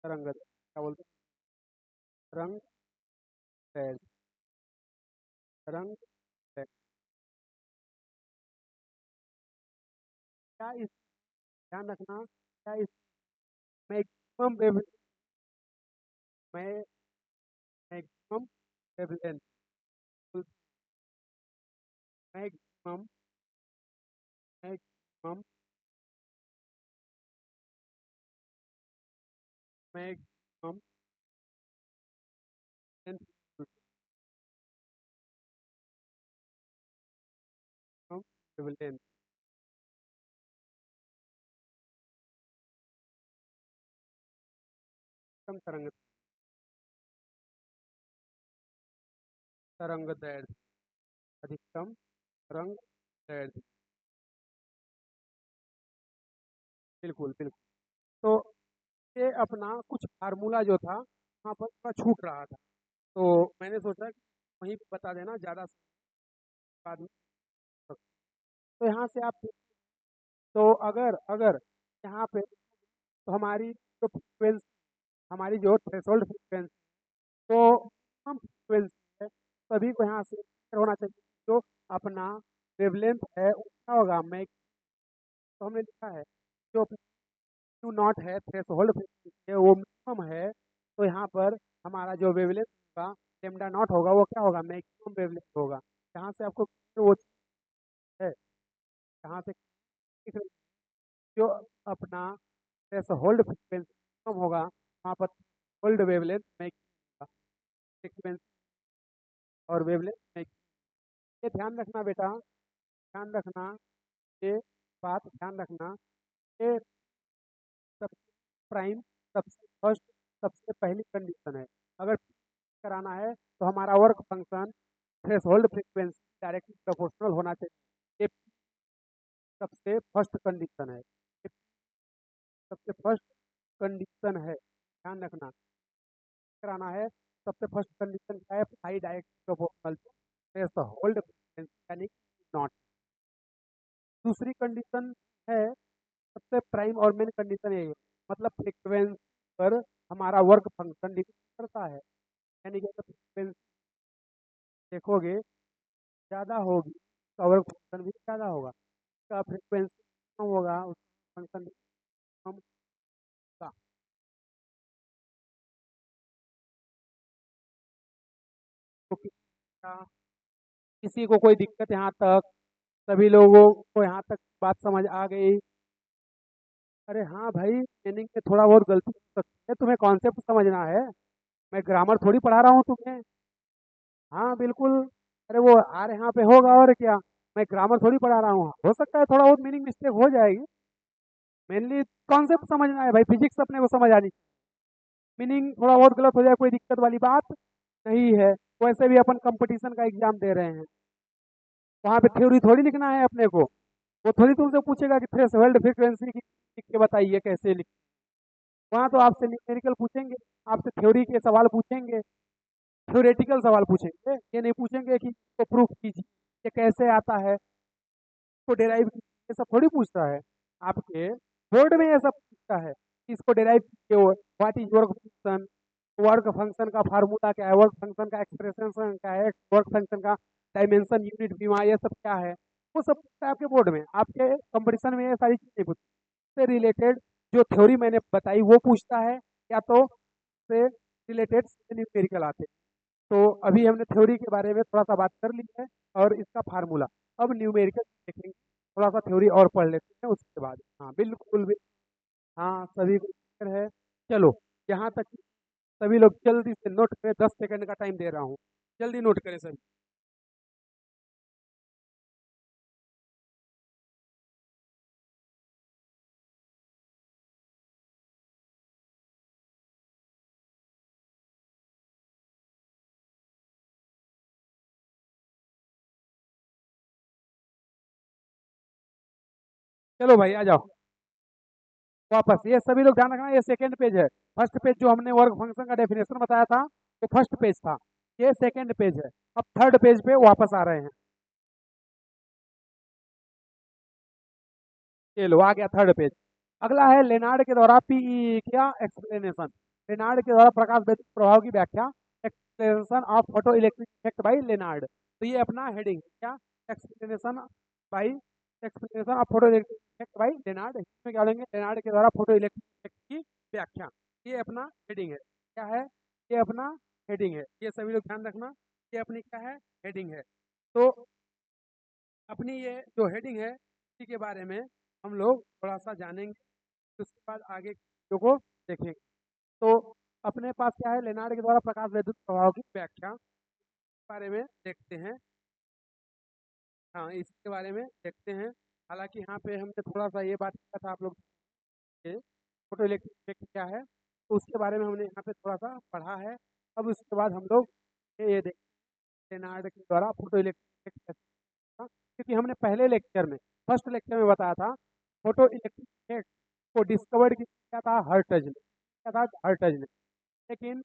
तरंग क्या बोलते हैं, तरंग दैर्ध्य, तरंग दैर्ध्य। क्या इस, ध्यान रखना, क्या इस maximum wavelength, maximum wavelength, maximum maximum maximum wavelength, कम तरंग, तरंग दैर्ध्य, अधिकतम तरंग दैर्ध्य, बिल्कुल बिल्कुल। तो ये अपना कुछ फार्मूला जो था वहाँ पर थोड़ा छूट रहा था, तो मैंने सोचा कि वहीं पे बता देना, ज़्यादा बाद में। तो यहाँ से आप, तो अगर अगर यहाँ पे, तो हमारी जो फ्रिक्वेंसी, हमारी जो थ्रेशोल्ड फ्रिक्वेंसी, तो कम फ्रिक्वेंसी है, सभी को यहाँ से clear होना चाहिए। जो अपना वेवलेंथ है वो क्या होगा, मैक्स, तो हमने लिखा है जो क्यू नॉट है, थ्रेशोल्ड फ्रीक्वेंसी है, वो मिनिमम है। तो यहाँ पर हमारा जो वेवलेंथ होगा, लेमडा नॉट होगा, वो क्या होगा, मैक्सिमम वेवलेंथ होगा। यहाँ से आपको वो है, यहाँ से दिख रही है, जो अपना थ्रेशोल्ड फ्रीक्वेंसी कम होगा, वहाँ पर होल्ड वेवलेंथ मैक्सिमम होगा, फ्रीक्वेंसी और वेवलेंथ मैक्सिमम। ये ध्यान रखना बेटा, ध्यान रखना, ये बात ध्यान रखना, ये सबसे प्राइम, सबसे फर्स्ट, सबसे पहली कंडीशन है। अगर कराना है तो हमारा work function threshold frequency directly proportional होना चाहिए। ये सबसे फर्स्ट कंडीशन है, ये सबसे फर्स्ट कंडीशन है, ध्यान रखना। कराना है, सबसे फर्स्ट कंडीशन क्या है, I direct proportional to threshold frequency यानी नॉट। दूसरी कंडीशन है, सबसे प्राइम और मेन कंडीशन यही है, मतलब फ्रीक्वेंसी पर हमारा वर्क फंक्शन डिपेंड करता है। यानी कि अगर फ्रीक्वेंसी देखोगे ज़्यादा होगी तो वर्क फंक्शन भी ज़्यादा होगा, उसका फ्रीक्वेंसी कम होगा उसका फंक्शन कम होगा। तो किसी को कोई दिक्कत यहाँ तक, सभी लोगों को यहाँ तक बात समझ आ गई। अरे हाँ भाई, ट्रेनिंग में थोड़ा बहुत गलती हो सकती है, तुम्हें कॉन्सेप्ट समझना है, मैं ग्रामर थोड़ी पढ़ा रहा हूँ तुम्हें। हाँ बिल्कुल, अरे वो आर यहाँ पे होगा और क्या, मैं ग्रामर थोड़ी पढ़ा रहा हूँ, हो सकता है थोड़ा बहुत मीनिंग मिस्टेक हो जाएगी। मेनली कॉन्सेप्ट समझना है भाई, फिजिक्स अपने को समझ आनी, मीनिंग थोड़ा बहुत गलत हो जाए कोई दिक्कत वाली बात नहीं है। वैसे भी अपन कंपटीशन का एग्जाम दे रहे हैं, वहाँ पे थ्योरी थोड़ी लिखना है अपने को, वो थोड़ी तुमसे पूछेगा कि थ्रेशोल्ड फ्रीक्वेंसी की लिख के बताइए कैसे लिख। वहाँ तो आपसे न्यूमेरिकल पूछेंगे, आपसे थ्योरी के सवाल पूछेंगे, थ्योरेटिकल सवाल पूछेंगे, ये नहीं पूछेंगे कि इसको प्रूफ कीजिए, ये कैसे आता है, इसको डेराइव कीजिए, ये सब थोड़ी पूछता है। आपके बोर्ड में ये सब पूछता है कि इसको डेराइव कीजिए, what is work function, work function का फार्मूला क्या है, वर्क फंक्शन का एक्सप्रेशन क्या है, वर्क फंक्शन का डायमेंशन यूनिट बीमा, ये सब क्या है, वो सब पूछता है आपके बोर्ड में, आपके कंपटीशन में ये सारी चीजें पूछती है। से रिलेटेड जो थ्योरी मैंने बताई वो पूछता है, या तो से रिलेटेड न्यूमेरिकल आते हैं। तो अभी हमने थ्योरी के बारे में थोड़ा सा बात कर ली है और इसका फार्मूला। अब न्यूमेरिकल देखेंगे, थोड़ा सा थ्योरी और पढ़ लेते हैं उसके बाद। हाँ बिल्कुल भी। हाँ सभी को clear है। चलो, यहाँ तक सभी लोग जल्दी से नोट करें, 10 सेकंड का टाइम दे रहा हूँ, जल्दी नोट करें सभी। चलो भाई आ जाओ वापस। ये सभी लोग ध्यान रखना, ये सेकंड पेज है। फर्स्ट पेज जो हमने वर्क फंक्शन का डेफिनेशन बताया था वो फर्स्ट पेज था, ये सेकंड पेज है। अब थर्ड पेज पे वापस आ रहे हैं। ये लो आ गया थर्ड पेज। अगला है लेनार्ड के द्वारा पीई क्या एक्सप्लेनेशन। लेनार्ड के द्वारा प्रकाश विद्युत प्रभाव की व्याख्या, explanation of photo electric effect by Lenard. तो ये अपना हेडिंग है क्या, explanation by, explanation of photo electric effect by Lenard. इसमें क्या लेंगे, लेनार्ड के द्वारा फोटो इलेक्ट्रिक इफेक्ट की व्याख्या। ये अपना हेडिंग है, क्या है, ये अपना हेडिंग है। ये सभी लोग ध्यान रखना, ये अपनी क्या है, हेडिंग है। तो अपनी ये जो हेडिंग है इसी के बारे में हम लोग थोड़ा सा जानेंगे, उसके बाद आगे की चीज़ों को देखेंगे। तो अपने पास क्या है, लेनार्ड के द्वारा प्रकाश विद्युत प्रभाव की व्याख्या के बारे में देखते हैं। हाँ इसके बारे में देखते हैं। हालांकि यहाँ पे हमने थोड़ा सा ये बात किया था आप लोग के, फोटो इलेक्ट्रिक इफेक्ट क्या है, तो उसके बारे में हमने यहाँ पे थोड़ा सा पढ़ा है। अब उसके बाद हम लोग ये देखते हैं लेनार्ड के द्वारा फोटो इलेक्ट्रिक इफेक्ट कैसे था। क्योंकि हमने पहले लेक्चर में, फर्स्ट लेक्चर में बताया था फोटो इलेक्ट्रिक इफेक्ट को डिस्कवर्ड किया था हर्टज ने, क्या था, हर्टज ने। लेकिन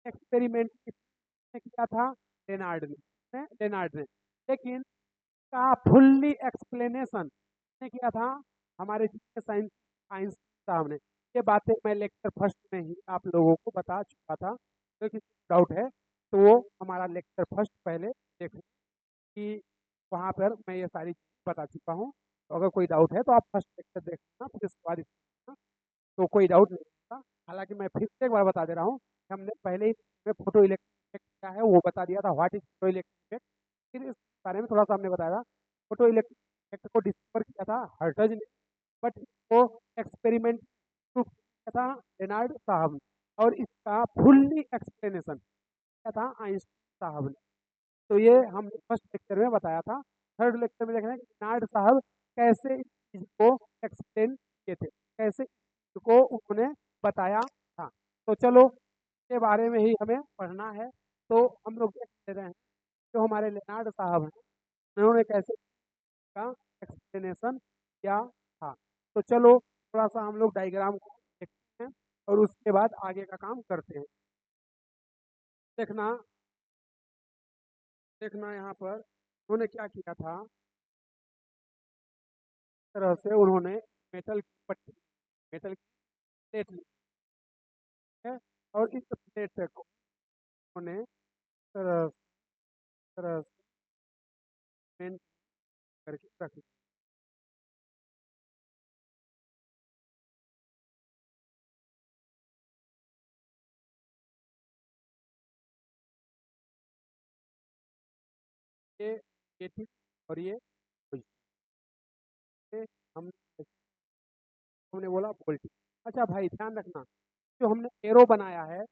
एक्सपेरिमेंट किसने किया था, लेनार्ड ने, लेनार्ड ने। लेकिन का फुल्ली एक्सप्लेनेशन किसने किया था, हमारे साइंस साइंस साहब ने। ये बातें मैं लेक्चर फर्स्ट में ही आप लोगों को बता चुका था, तो किसी डाउट है तो वो हमारा लेक्चर फर्स्ट पहले देखें, कि वहाँ पर मैं ये सारी चीज़ बता चुका हूँ। तो अगर कोई डाउट है तो आप फर्स्ट लेक्चर देखना, फिर उसके बाद इसको देखना, तो कोई डाउट नहीं होगा। हालांकि मैं फिर से एक बार बता दे रहा हूँ, हमने पहले ही में फोटो इलेक्ट्रिक क्या है वो बता दिया था, व्हाट इज फोटो इलेक्ट्रिक। फिर इस बारे में थोड़ा सा हमने बताया, फोटो इलेक्ट्रिक को डिस्कवर किया था हर्टज ने, बट इसको एक्सपेरिमेंट प्रूफ किया था लेनार्ड साहब ने, और इसका फुल्ली एक्सप्लेनेशन किया था आइंस्टाइन साहब ने। तो ये हमने फर्स्ट लेक्चर में बताया था। थर्ड लेक्चर में देख रहे हैं कि लेनार्ड साहब कैसे इस चीज को एक्सप्लेन किए थे, कैसे को उन्होंने बताया था। तो चलो इसके बारे में ही हमें पढ़ना है। तो हम लोग देख ले रहे हैं जो हमारे लेनार्ड साहब हैं, उन्होंने कैसे का एक्सप्लेनेशन किया था। तो चलो थोड़ा सा हम लोग डायग्राम को देखते हैं और उसके बाद आगे का काम करते हैं। देखना, देखना यहाँ पर उन्होंने क्या किया था, इस तरह से उन्होंने मेटल की पट्टी, मेटल की प्लेट ली है, और इस प्लेट को उन्होंने तरह तरह से पेंट करके रख दिया। ये थी और ये पोजीशन, हम हमने बोला वोल्टेज। अच्छा भाई ध्यान रखना, जो हमने एरो बनाया है,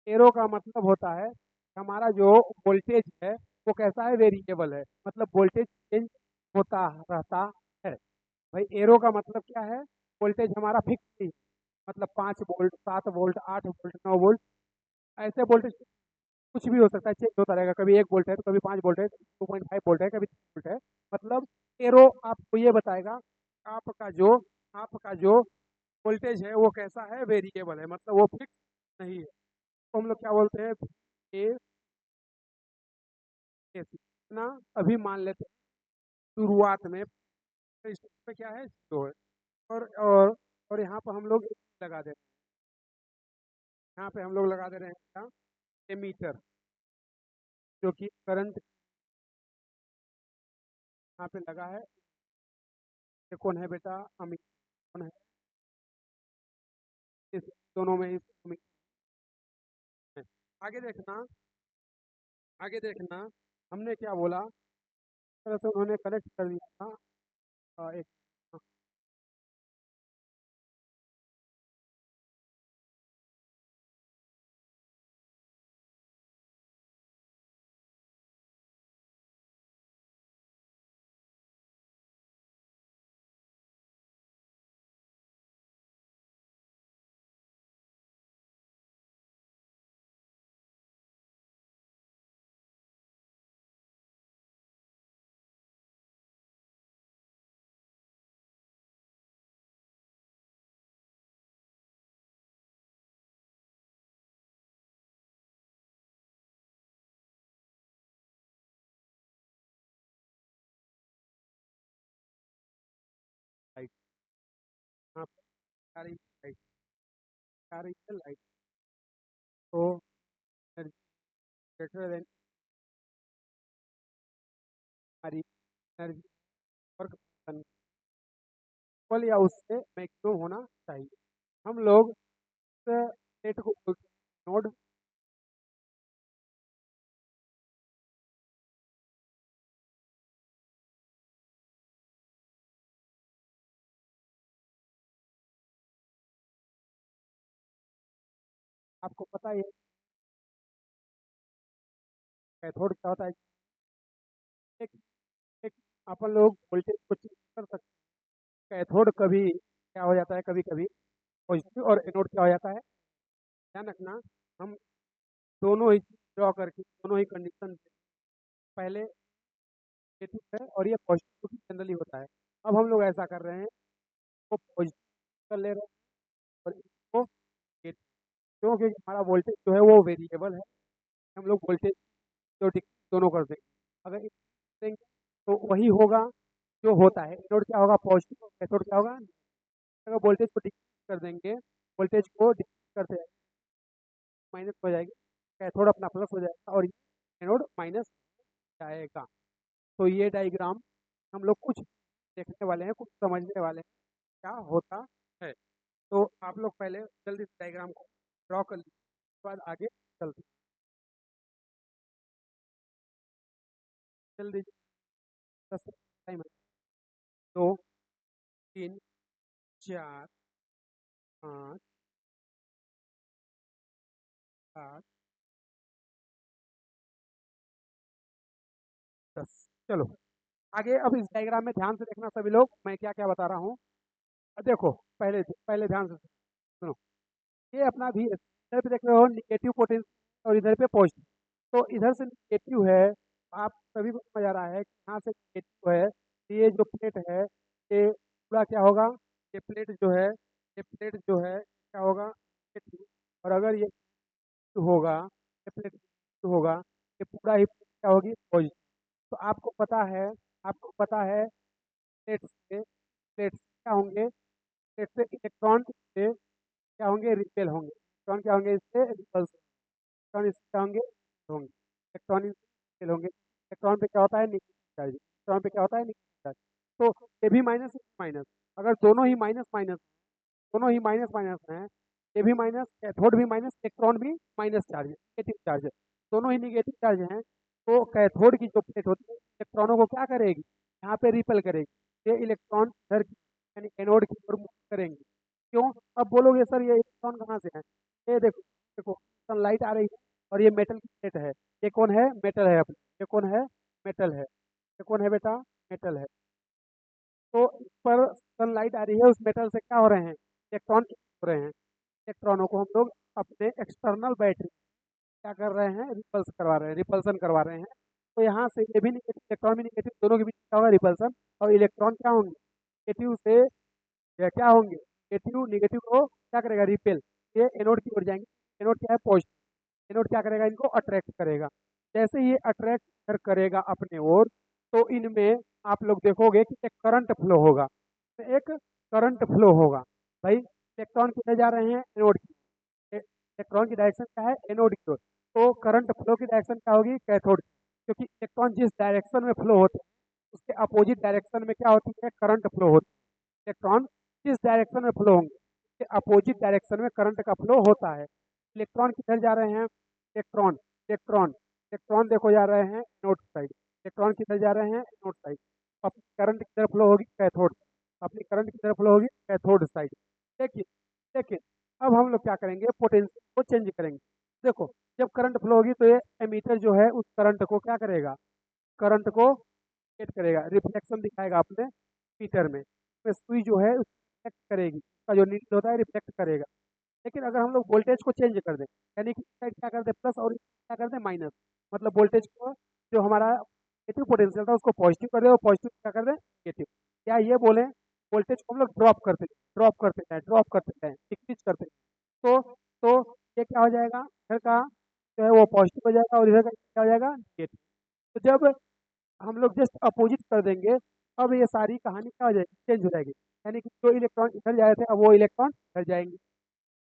एरो का मतलब होता है कि हमारा जो वोल्टेज है वो कैसा है, वेरिएबल है, मतलब वोल्टेज चेंज होता रहता है। भाई एरो का मतलब क्या है, वोल्टेज हमारा फिक्स नहीं है, मतलब 5 वोल्ट, 7 वोल्ट, 8 वोल्ट, 9 वोल्ट, ऐसे वोल्टेज कुछ भी हो सकता है, चेंज होता रहेगा। कभी 1 वोल्ट है तो कभी 5 वोल्ट है, 2.5 वोल्ट है, कभी 3 वोल्ट है। मतलब एरो आपको ये बताएगा आपका जो आपका जो वोल्टेज है वो कैसा है, वेरिएबल है, मतलब वो फिक्स नहीं है। तो हम लोग क्या बोलते हैं, ए एसी ना। अभी मान लेते हैं शुरुआत में पे क्या है, जीरो है, और यहाँ पर हम लोग लगा दे रहे हैं, यहाँ पे हम लोग लगा दे रहे हैं क्या, एमीटर, जो कि करंट यहाँ पे लगा है। ये कौन है बेटा? अमीन। कौन है? इस दोनों में इस अमीन है। आगे देखना, आगे देखना, हमने क्या बोला, इस तरह से उन्होंने कनेक्ट कर दिया था। एक लाइट, यहाँ पे आ रही लाइट, आ रही है लाइट। तो एनर्जी ग्रेटर देन हमारी एनर्जी वर्क इक्वल या उससे मैक्सिमम होना चाहिए। हम लोग स्टेट को नोड, आपको पता है कैथोड क्या होता है। एक एक अपन लोग वोल्टेज को चेक कर सकते हैं। कैथोड कभी क्या हो जाता है, कभी कभी पॉजिटिव, और एनोड क्या हो जाता है, ध्यान रखना। हम दोनों ही ड्रॉ करके दोनों ही कंडीशन पहले नेगेटिव है और ये पॉजिटिव जनरली होता है। अब हम लोग ऐसा कर रहे हैं, वो पॉजिटिव कर ले रहे हैं और इसको negative। क्यों? क्योंकि हमारा वोल्टेज जो है वो वेरिएबल है। हम लोग वोल्टेज जो दोनों कर देंगे। अगर इस देंगे तो वही होगा जो होता है। एनोड क्या होगा, पॉजिटिव, और कैथोड क्या होगा। अगर वोल्टेज को डिक्रीज कर देंगे, वोल्टेज को डिक्रीज करते हैं, माइनस हो जाएगी, कैथोड अपना प्लस हो जाएगा और एनोड माइनस जाएगा। तो ये डायग्राम हम लोग कुछ देखने वाले हैं, कुछ समझने वाले हैं क्या होता है। तो आप लोग पहले जल्दी से डायग्राम को ड्रॉ कर लीजिए, उसके बाद आगे चलते हैं। जल्दी, 10 टाइम है। 2, 3, 4, 5, 7, 10। चलो आगे। अब इस डायग्राम में ध्यान से देखना सभी लोग, मैं क्या क्या बता रहा हूँ। देखो, पहले पहले ध्यान से सुनो। ये अपना भी इधर पे देख रहे हो निगेटिव पोटेंशियल और इधर पे पॉजिटिव। तो इधर से निगेटिव है, आप सभी को समझ आ रहा है कि यहाँ से निगेटिव है। तो ये जो प्लेट है, ये पूरा क्या होगा, ये प्लेट जो है, ये प्लेट जो है क्या होगा, नेगेटिव। और अगर ये होगा, ये प्लेट होगा, ये पूरा ही क्या होगी, पॉजिटिव। तो आपको पता है प्लेट क्या होंगे, प्लेट से इलेक्ट्रॉन से क्या होंगे, रिपेल होंगे। इलेक्ट्रॉन क्या होंगे, इससे रिपल्स। इलेक्ट्रॉन इससे क्या होंगे, होंगे। इलेक्ट्रॉन रिपेल होंगे। इलेक्ट्रॉन पे क्या होता है, नेगेटिव चार्ज। इलेक्ट्रॉन पे क्या होता है, नेगेटिव चार्ज। तो ये भी माइनस, माइनस। अगर दोनों ही माइनस माइनस, दोनों ही माइनस माइनस हैं, ये भी माइनस, कैथोड भी माइनस, इलेक्ट्रॉन भी माइनस चार्ज, नेगेटिव चार्ज है, दोनों ही नेगेटिव चार्ज हैं। तो कैथोड की जो प्लेट होती है, इलेक्ट्रॉनों को क्या करेगी, यहाँ पे रिपेल करेगी। ये इलेक्ट्रॉन इधर की यानी एनोड की ओर मूव करेंगे। क्यों? अब बोलोगे सर ये इलेक्ट्रॉन कहाँ से है। ये देखो, देखो सनलाइट आ रही है और ये मेटल की प्लेट है। ये कौन है, मेटल है अपनी। ये कौन है, मेटल है। ये कौन है बेटा, मेटल है। तो इस पर सनलाइट आ रही है, उस मेटल से क्या हो रहे हैं, इलेक्ट्रॉन हो रहे हैं। इलेक्ट्रॉनों को हम लोग अपने एक्सटर्नल बैटरी क्या कर रहे हैं, रिपल्स करवा रहे हैं, रिपल्सन करवा रहे हैं। तो यहाँ से ये भी निगेटिव, इलेक्ट्रॉन भी निगेटिव, दोनों के बीच क्या होगा, रिपल्सन। और इलेक्ट्रॉन क्या होंगे, नेगेटिव से या क्या होंगे, नेगेटिव नेगेटिव को क्या करेगा, रिपेल। ये एनोड की ओर जाएंगे। एनोड क्या है, पॉजिटिव। एनोड क्या करेगा, इनको अट्रैक्ट करेगा। जैसे ये अट्रैक्ट करेगा अपने ओर, तो इनमें आप लोग देखोगे कि एक करंट फ्लो होगा। तो एक करंट फ्लो होगा। भाई इलेक्ट्रॉन किधर जा रहे हैं, एनोड की। इलेक्ट्रॉन की डायरेक्शन क्या है, एनोड की ओर। तो करंट फ्लो की डायरेक्शन क्या होगी, कैथोड की। क्योंकि इलेक्ट्रॉन जिस डायरेक्शन में फ्लो होते हैं, उसके अपोजिट डायरेक्शन में क्या होती है, करंट फ्लो होती है। इलेक्ट्रॉन किस डायरेक्शन में फ्लो होंगे, उसके अपोजिट डायरेक्शन में करंट का फ्लो होता है। इलेक्ट्रॉन किधर जा रहे हैं, इलेक्ट्रॉन इलेक्ट्रॉन इलेक्ट्रॉन देखो जा रहे हैं एनोड साइड। इलेक्ट्रॉन किधर जा रहे हैं, एनोड साइड। अपनी करंट किधर फ्लो होगी, कैथोड। अपनी करंट किधर फ्लो होगी, कैथोड साइड। देखिए, लेकिन अब हम लोग क्या करेंगे, पोटेंशियल को चेंज करेंगे। देखो, जब करंट फ्लो होगी तो ये एमीटर जो है उस करंट को क्या करेगा, करंट को रिफ्लेक्ट करेगा, रिफ्लेक्शन दिखाएगा अपने मीटर में। तो सुई जो है रिफ्लेक्ट करेगी, उसका जो नीडल होता है रिफ्लेक्ट करेगा। लेकिन अगर हम लोग वोल्टेज को चेंज कर दें, यानी कि साइड क्या कर दें प्लस और क्या कर दें माइनस, मतलब वोल्टेज को जो हमारा नेगेटिव पोटेंशियल था उसको पॉजिटिव कर दें और पॉजिटिव क्या कर दें नेगेटिव, या ये बोलें वोल्टेज को हम लोग ड्रॉप करते जाएं डिक्रीज करते जाएं। तो ये क्या हो जाएगा, इधर का जो है वो पॉजिटिव हो जाएगा और इधर का क्या हो जाएगा नेगेटिव। तो जब हम लोग जस्ट अपोजिट कर देंगे, अब ये सारी कहानी क्या हो जाएगी, चेंज हो जाएगी। यानी कि जो इलेक्ट्रॉन इधर जा रहे थे अब वो इलेक्ट्रॉन इधर जाएंगे,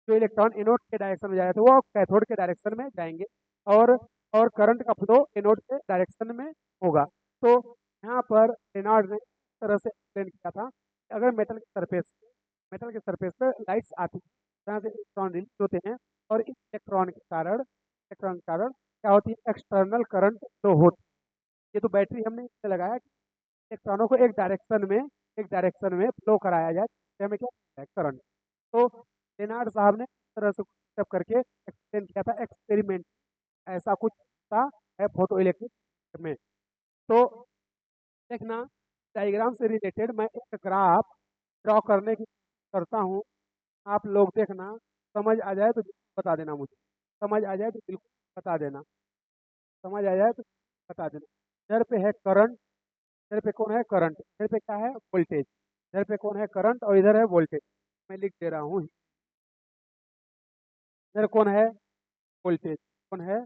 जो इलेक्ट्रॉन एनोड के डायरेक्शन में जा रहे थे वो कैथोड के डायरेक्शन में जाएंगे। और और करंट का फ्लो एनोड के डायरेक्शन में होगा। तो यहाँ पर रेनॉल्ड ने इस तरह से एक्सप्लेन किया था कि अगर मेटल के सरफेस पे लाइट्स आती हैं, जहाँ से इलेक्ट्रॉन रिलीज होते हैं, और इस इलेक्ट्रॉन के कारण क्या होती है, एक्सटर्नल करंट फ्लो होती है। ये तो बैटरी हमने इससे लगाया कि इलेक्ट्रॉनों को एक डायरेक्शन में फ्लो कराया जाए, तो हमें क्या है करंट। तो लेनार्ड साहब ने इस तरह से सब करके एक्सप्लेन किया था एक्सपेरिमेंट, ऐसा कुछ था है फोटो इलेक्ट्रिक में। तो देखना, डायग्राम से रिलेटेड मैं एक ग्राफ ड्रॉ करने की करता हूँ, आप लोग देखना, समझ आ जाए तो बता देना मुझे, समझ आ जाए तो बिल्कुल बता देना, समझ आ जाए तो बता देना। इधर पे है करंट, इधर पे कौन है करंट, इधर पे क्या है वोल्टेज, इधर पे कौन है करंट और इधर है वोल्टेज। मैं लिख दे रहा हूँ, इधर कौन है वोल्टेज, कौन है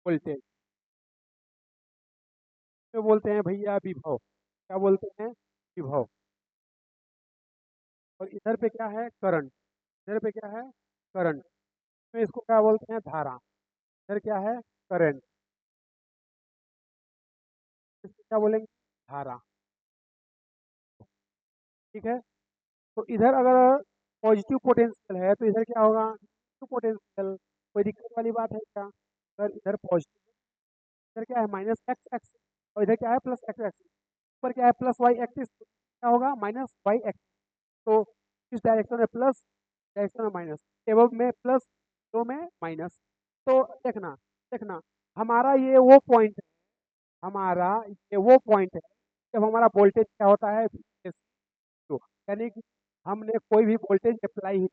वोल्टेज, तो बोलते हैं भैया विभव, क्या बोलते हैं विभव। और इधर पे क्या है करंट, इधर पे क्या है करंट, तो इसको क्या बोलते हैं धारा। इधर क्या है करंट, इसको क्या बोलेंगे धारा। ठीक है, तो इधर अगर पॉजिटिव पोटेंशियल है तो इधर क्या होगा नेगेटिव पोटेंशियल। कोई दिक्कत वाली बात है क्या, अगर इधर पॉजिटिव, इधर क्या है माइनस एक्स एक्स और इधर क्या है प्लस एक्स एक्स, ऊपर क्या है प्लस वाई एक्सिस, क्या होगा माइनस वाई एक्स। तो इस डायरेक्शन में प्लस, डायरेक्शन में माइनस, एवं में प्लस, दो में माइनस। तो देखना, देखना हमारा ये वो पॉइंट है, हमारा ये वो पॉइंट है जब हमारा वोल्टेज क्या होता है VS2, यानी कि हमने कोई भी वोल्टेज अप्लाई,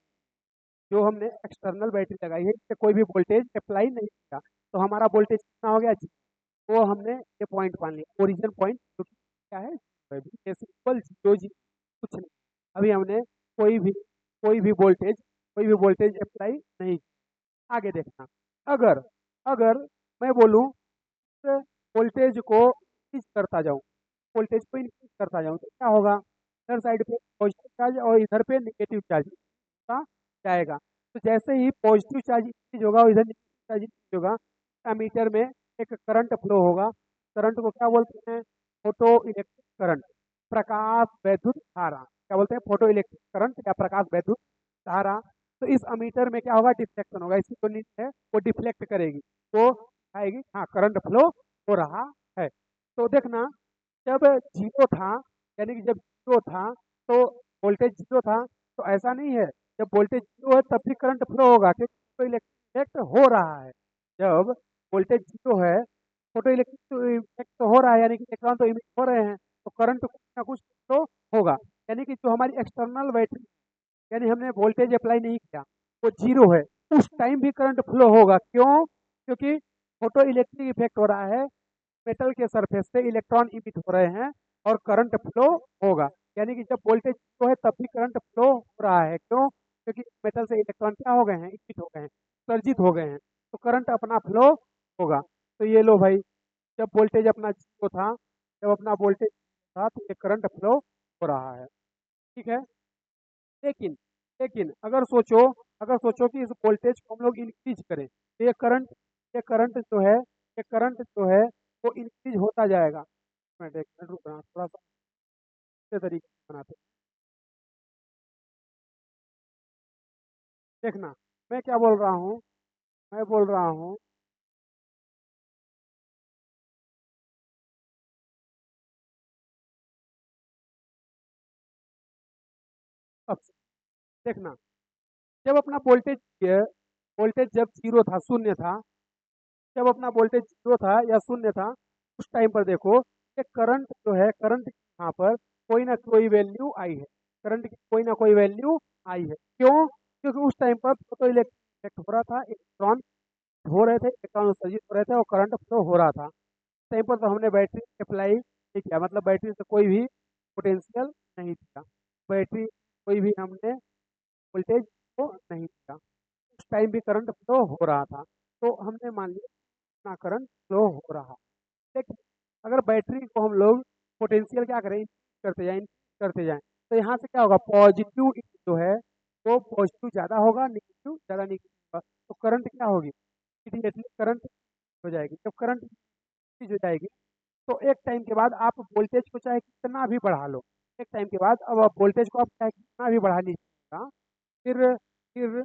जो हमने एक्सटर्नल बैटरी लगाई है इससे कोई भी वोल्टेज अप्लाई नहीं किया, तो हमारा वोल्टेज कितना हो गया जी। वो हमने ये पॉइंट मान लिया ओरिजिन पॉइंट, जो कि क्या है सिंपल जीरो जी, कुछ नहीं। अभी हमने कोई भी कोई भी वोल्टेज कोई भी वोल्टेज अप्लाई नहीं किया। आगे देखना, अगर अगर मैं बोलूँ वोल्टेज को इंक्रीज करता जाऊँ, वोल्टेज को इंक्रीज करता जाऊँ तो क्या होगा, इधर साइड पे पॉजिटिव चार्ज और इधर पे नेगेटिव चार्ज का जाएगा। तो जैसे ही पॉजिटिव चार्ज इंक्रीज होगा और इधर नेगेटिव चार्ज इंक्रीज होगा, एमीटर में एक करंट फ्लो होगा। करंट को क्या बोलते हैं, फोटो इलेक्ट्रिक करंट, प्रकाश वैद्युत धारा। क्या बोलते हैं, फोटो इलेक्ट्रिक करंट या प्रकाश वैद्युत धारा। तो इस अमीटर में क्या होगा, डिफ्लेक्शन होगा, इसकी जो नीड है वो डिफ्लेक्ट करेगी, तो आएगी हाँ करंट फ्लो हो रहा है। तो देखना, जब जीरो था, यानी कि जब जीरो था तो वोल्टेज जीरो था, तो ऐसा नहीं है जब वोल्टेज जीरो है तब भी करंट फ्लो होगा, क्योंकि तो इलेक्ट्रिक हो रहा है। जब वोल्टेज जीरो है फोटो इलेक्ट्रिक तो इफेक्ट तो हो रहा है, यानी कि इलेक्ट्रॉन तो इमिट हो रहे हैं, तो करंट कुछ ना कुछ तो होगा। यानी कि जो हमारी एक्सटर्नल बैटरी, यानी हमने वोल्टेज अप्लाई नहीं किया, वो जीरो है, उस टाइम भी करंट फ्लो होगा। क्यों, क्योंकि फोटो इलेक्ट्रिक इफेक्ट हो रहा है, मेटल के सरफेस से इलेक्ट्रॉन इमिट हो रहे हैं और करंट फ्लो होगा। यानी कि जब वोल्टेज जीरो है तब भी करंट फ्लो हो रहा है। क्यों, क्योंकि मेटल से इलेक्ट्रॉन क्या हो गए हैं, इमिट हो गए हैं, उत्सर्जित हो गए हैं, तो करंट अपना फ्लो होगा। तो ये लो भाई, जब वोल्टेज अपना जीरो था, जब अपना वोल्टेज था तो ये करंट फ्लो हो रहा है। ठीक है, लेकिन लेकिन अगर सोचो कि इस वोल्टेज को हम लोग इंक्रीज करें, तो ये करंट जो है वो इंक्रीज होता जाएगा। मिनट, एक मिनट रुकना, थोड़ा सा अच्छे तरीके से बनाते हैं। देखना, मैं क्या बोल रहा हूँ, मैं बोल रहा हूँ अब देखना, जब अपना वोल्टेज वोल्टेज जब जीरो था, शून्य था, जब अपना वोल्टेज जीरो था या शून्य था, उस टाइम पर देखो ये करंट जो है, करंट यहाँ पर कोई ना कोई वैल्यू आई है, करंट की कोई ना कोई वैल्यू आई है। क्यों? क्योंकि उस टाइम पर फोटो इलेक्ट्रिक हो रहा था, इलेक्ट्रॉन हो रहे थे, इलेक्ट्रॉन उत्सर्जित हो रहे थे और करंट फ्लो हो रहा था। उस टाइम पर तो हमने बैटरी अप्लाई नहीं किया, मतलब बैटरी से कोई भी पोटेंशियल नहीं दिया, बैटरी कोई भी हमने वोल्टेज को नहीं दिया। उस टाइम भी करंट फ्लो हो रहा था, तो हमने मान लिया इतना करंट फ्लो हो रहा। लेकिन अगर बैटरी को हम लोग पोटेंशियल क्या करें, करते जाएं, करते जाएं, तो यहाँ से क्या होगा, पॉजिटिव जो है वो पॉजिटिव ज़्यादा होगा, निगेटिव ज़्यादा निगेटिव होगा, तो करंट क्या होगी, इमीडिएटली करंट हो जाएगी। जब करंट इंक्रीज हो जाएगी तो एक टाइम के बाद आप वोल्टेज को चाहे कितना भी बढ़ा लो, एक टाइम के बाद अब आप वोल्टेज को आप चाहे कितना भी बढ़ा लीजिएगा, फिर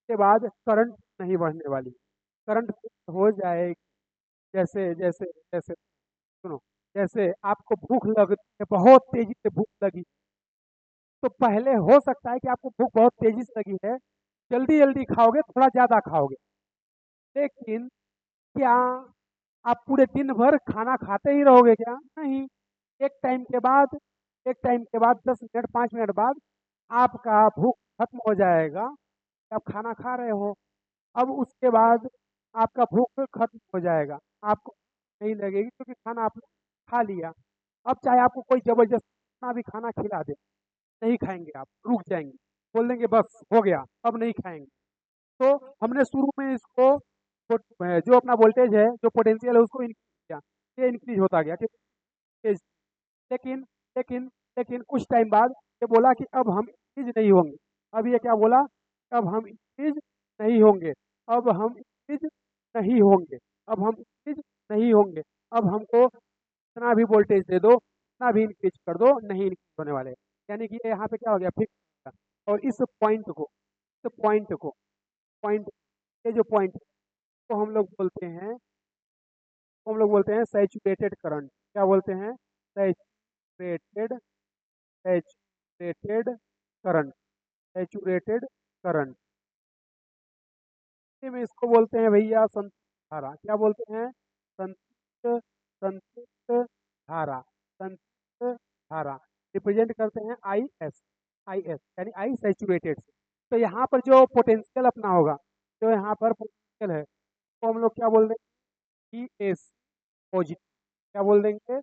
के बाद करंट नहीं बढ़ने वाली, करंट हो जाए। जैसे जैसे जैसे सुनो, जैसे आपको भूख लग, बहुत तेजी से भूख लगी, तो पहले हो सकता है कि आपको भूख बहुत तेजी से लगी है, जल्दी जल्दी खाओगे, थोड़ा ज्यादा खाओगे, लेकिन क्या आप पूरे दिन भर खाना खाते ही रहोगे क्या? नहीं। एक टाइम के बाद, एक टाइम के बाद 10 मिनट 5 मिनट बाद आपका भूख खत्म हो जाएगा, आप खाना खा रहे हो, अब उसके बाद आपका भूख खत्म हो जाएगा, आपको नहीं लगेगी क्योंकि खाना आपने खा लिया। अब चाहे आपको कोई जबरदस्त कितना भी खाना खिला दे, नहीं खाएंगे, आप रुक जाएंगे, बोल देंगे बस हो गया, अब नहीं खाएंगे। तो हमने शुरू में इसको जो अपना वोल्टेज है, जो पोटेंशियल है, उसको इंक्रीज किया, ये इंक्रीज होता गया, ठीक है? लेकिन लेकिन लेकिन कुछ टाइम बाद ये बोला कि अब हम इंक्रीज नहीं होंगे। अब ये क्या बोला, अब हम इंक्रीज नहीं होंगे, अब हम इंक्रीज नहीं होंगे, अब हम इंक्रीज नहीं होंगे, अब हमको कितना भी वोल्टेज दे दो, कितना भी इंक्रीज कर दो, नहीं इंक्रीज होने वाले। यानी कि ये यहाँ पे क्या हो गया, फिक्स। और इस पॉइंट को, इस पॉइंट को, पॉइंट, ये जो पॉइंट को हम लोग बोलते हैं, हम लोग बोलते हैं सैचुरेटेड करंट। क्या बोलते हैं? Saturated, saturated current, saturated current. Hindi में इसको बोलते हैं भैया संतृप्त धारा। क्या बोलते हैं? संतृप्त, संतृप्त धारा, संतृप्त धारा। रिप्रेजेंट करते हैं आई एस, आई एस यानी आई सैचुरेटेड से। तो यहाँ पर जो पोटेंशियल अपना होगा, जो यहाँ पर पोटेंशियल है, तो हम लोग क्या बोल देंगे, ई एस पॉजिटिव। क्या बोल देंगे?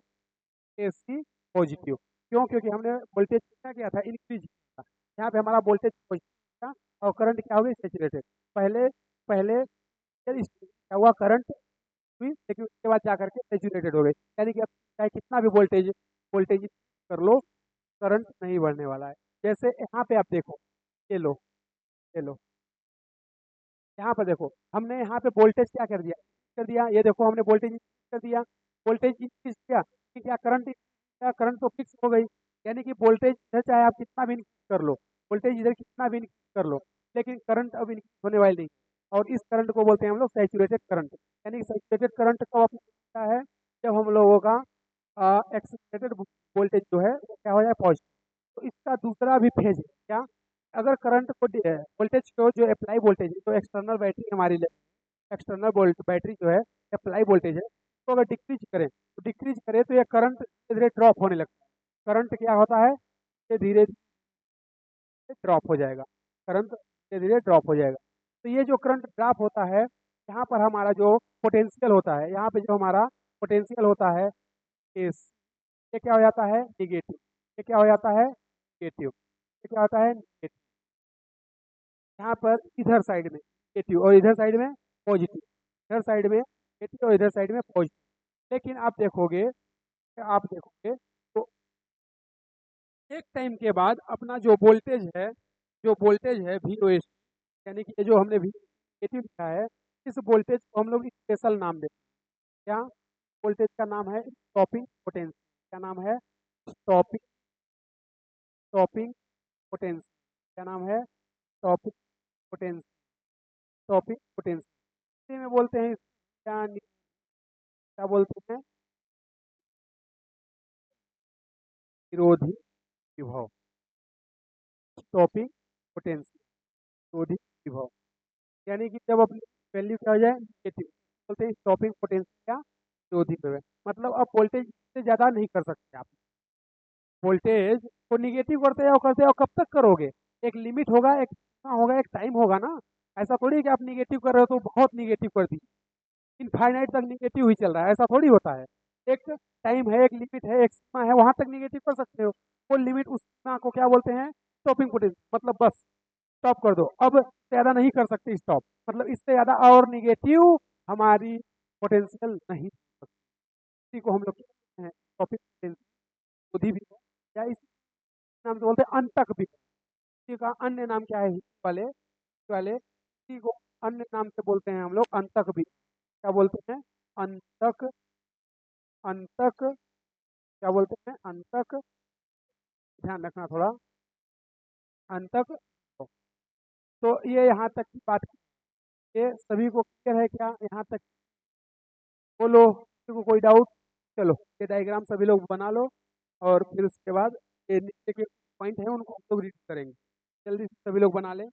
AC positive. क्यों? क्योंकि हमने वोल्टेज कितना किया था, इंक्रीज किया था। यहाँ पे हमारा वोल्टेज पॉजिटिव था और करंट क्या हो गई, सेचुरेटेड। पहले पहले क्या हुआ, करंट हुई, लेकिन उसके बाद जा करके सेचुरेटेड हो गई। यानी कि अब चाहे कितना भी वोल्टेज वोल्टेज कर लो, करंट नहीं बढ़ने वाला है। जैसे यहाँ पे आप देखो, ये लो, ये लो, यहाँ पर देखो, हमने यहाँ पे वोल्टेज क्या कर दिया, ये देखो हमने वोल्टेज कर दिया, वोल्टेज इंक्रीज किया कि क्या, करंट, क्या करंट तो फिक्स हो गई। यानी कि वोल्टेज इधर चाहे आप कितना भी इंक्रीज कर लो, वोल्टेज इधर कितना भी इंक्रीज कर लो, लेकिन करंट अब इंक्रीज होने वाली नहीं। और इस करंट को बोलते हैं हम लोग सैचुरेटेड करंट। यानी कि सैचुरेटेड करंट कब अपना होता है, जब हम लोगों का एक्सीलरेटेड वोल्टेज जो है वो क्या हो जाए, पॉजिटिव। तो इसका दूसरा भी फेज है क्या, अगर करंट को वोल्टेज को जो अप्लाई वोल्टेज है, तो एक्सटर्नल बैटरी हमारी, एक्सटर्नल वोल्ट बैटरी जो है अप्लाई वोल्टेज है, तो अगर डिक्रीज करें, तो डिक्रीज करे तो ये करंट धीरे धीरे ड्रॉप होने लगता है। करंट क्या होता है, ये धीरे धीरे ड्रॉप हो जाएगा, करंट धीरे धीरे ड्रॉप हो जाएगा। तो ये जो करंट ड्रॉप होता है, यहाँ पर हमारा जो पोटेंशियल होता है, यहाँ पे जो हमारा पोटेंशियल होता है इस, ये क्या हो जाता है, निगेटिव। ये क्या हो जाता है, निगेटिव। ये क्या होता है, निगेटिव। यहाँ पर इधर साइड में नेगेटिव और इधर साइड में पॉजिटिव, इधर साइड में नेगेटिव और इधर साइड में पॉजिटिव। लेकिन आप देखोगे तो एक टाइम के बाद अपना जो वोल्टेज है, जो वोल्टेज है वी ओ एस, यानी कि ये जो हमने वी नेगेटिव लिखा है, इस वोल्टेज को हम लोग स्पेशल नाम देते हैं। क्या? वोल्टेज का नाम है स्टॉपिंग पोटेंशियल। क्या नाम है? Stopping stopping potential. क्या नाम है? Stopping potential. Stopping potential Hindi में बोलते हैं क्या बोलते हैं? विरोधी विभव। स्टॉपिंग पोटेंशियल, विरोधी विभव। यानी कि जब अपनी वैल्यू क्या हो जाए नेगेटिव, बोलते हैं स्टॉपिंग पोटेंशियल या विरोधी विभव। मतलब अब वोल्टेज से ज़्यादा नहीं कर सकते आप। वोल्टेज को निगेटिव करते हो कब तक करोगे? एक लिमिट होगा, एक सीमा होगा, एक टाइम होगा ना। ऐसा थोड़ी है कि आप निगेटिव कर रहे हो तो बहुत निगेटिव कर दी, इनफाइनाइट तक निगेटिव ही चल रहा है, ऐसा थोड़ी होता है। एक टाइम है, एक लिमिट है, एक सीमा है, वहां तक निगेटिव कर सकते हो। वो लिमिट, उस सीमा को क्या बोलते हैं? Stopping potential. मतलब बस स्टॉप कर दो, अब ज्यादा नहीं कर सकते स्टॉप, मतलब इससे ज्यादा और निगेटिव हमारी पोटेंशियल नहीं हो सकती। इसी को हम लोग कहते हैं स्टॉपिंग पोटेंशियल, बुद्धि भी हो, या इस नाम से बोलते हैं अंतक भी। इसी का अन्य नाम क्या है? वाले इसी को अन्य नाम से बोलते हैं हम लोग अंतक भी। क्या बोलते हैं? अंतक। अंतक क्या बोलते हैं? अंतक। ध्यान रखना थोड़ा। अंतक। तो ये यहाँ तक की बात, ये सभी को क्लियर है क्या यहाँ तक? बोलो, किसी को कोई डाउट? चलो, ये डायग्राम सभी लोग बना लो, और फिर उसके बाद ये नीचे के पॉइंट है उनको हम लोग रीड करेंगे। जल्दी से सभी लोग बना लें।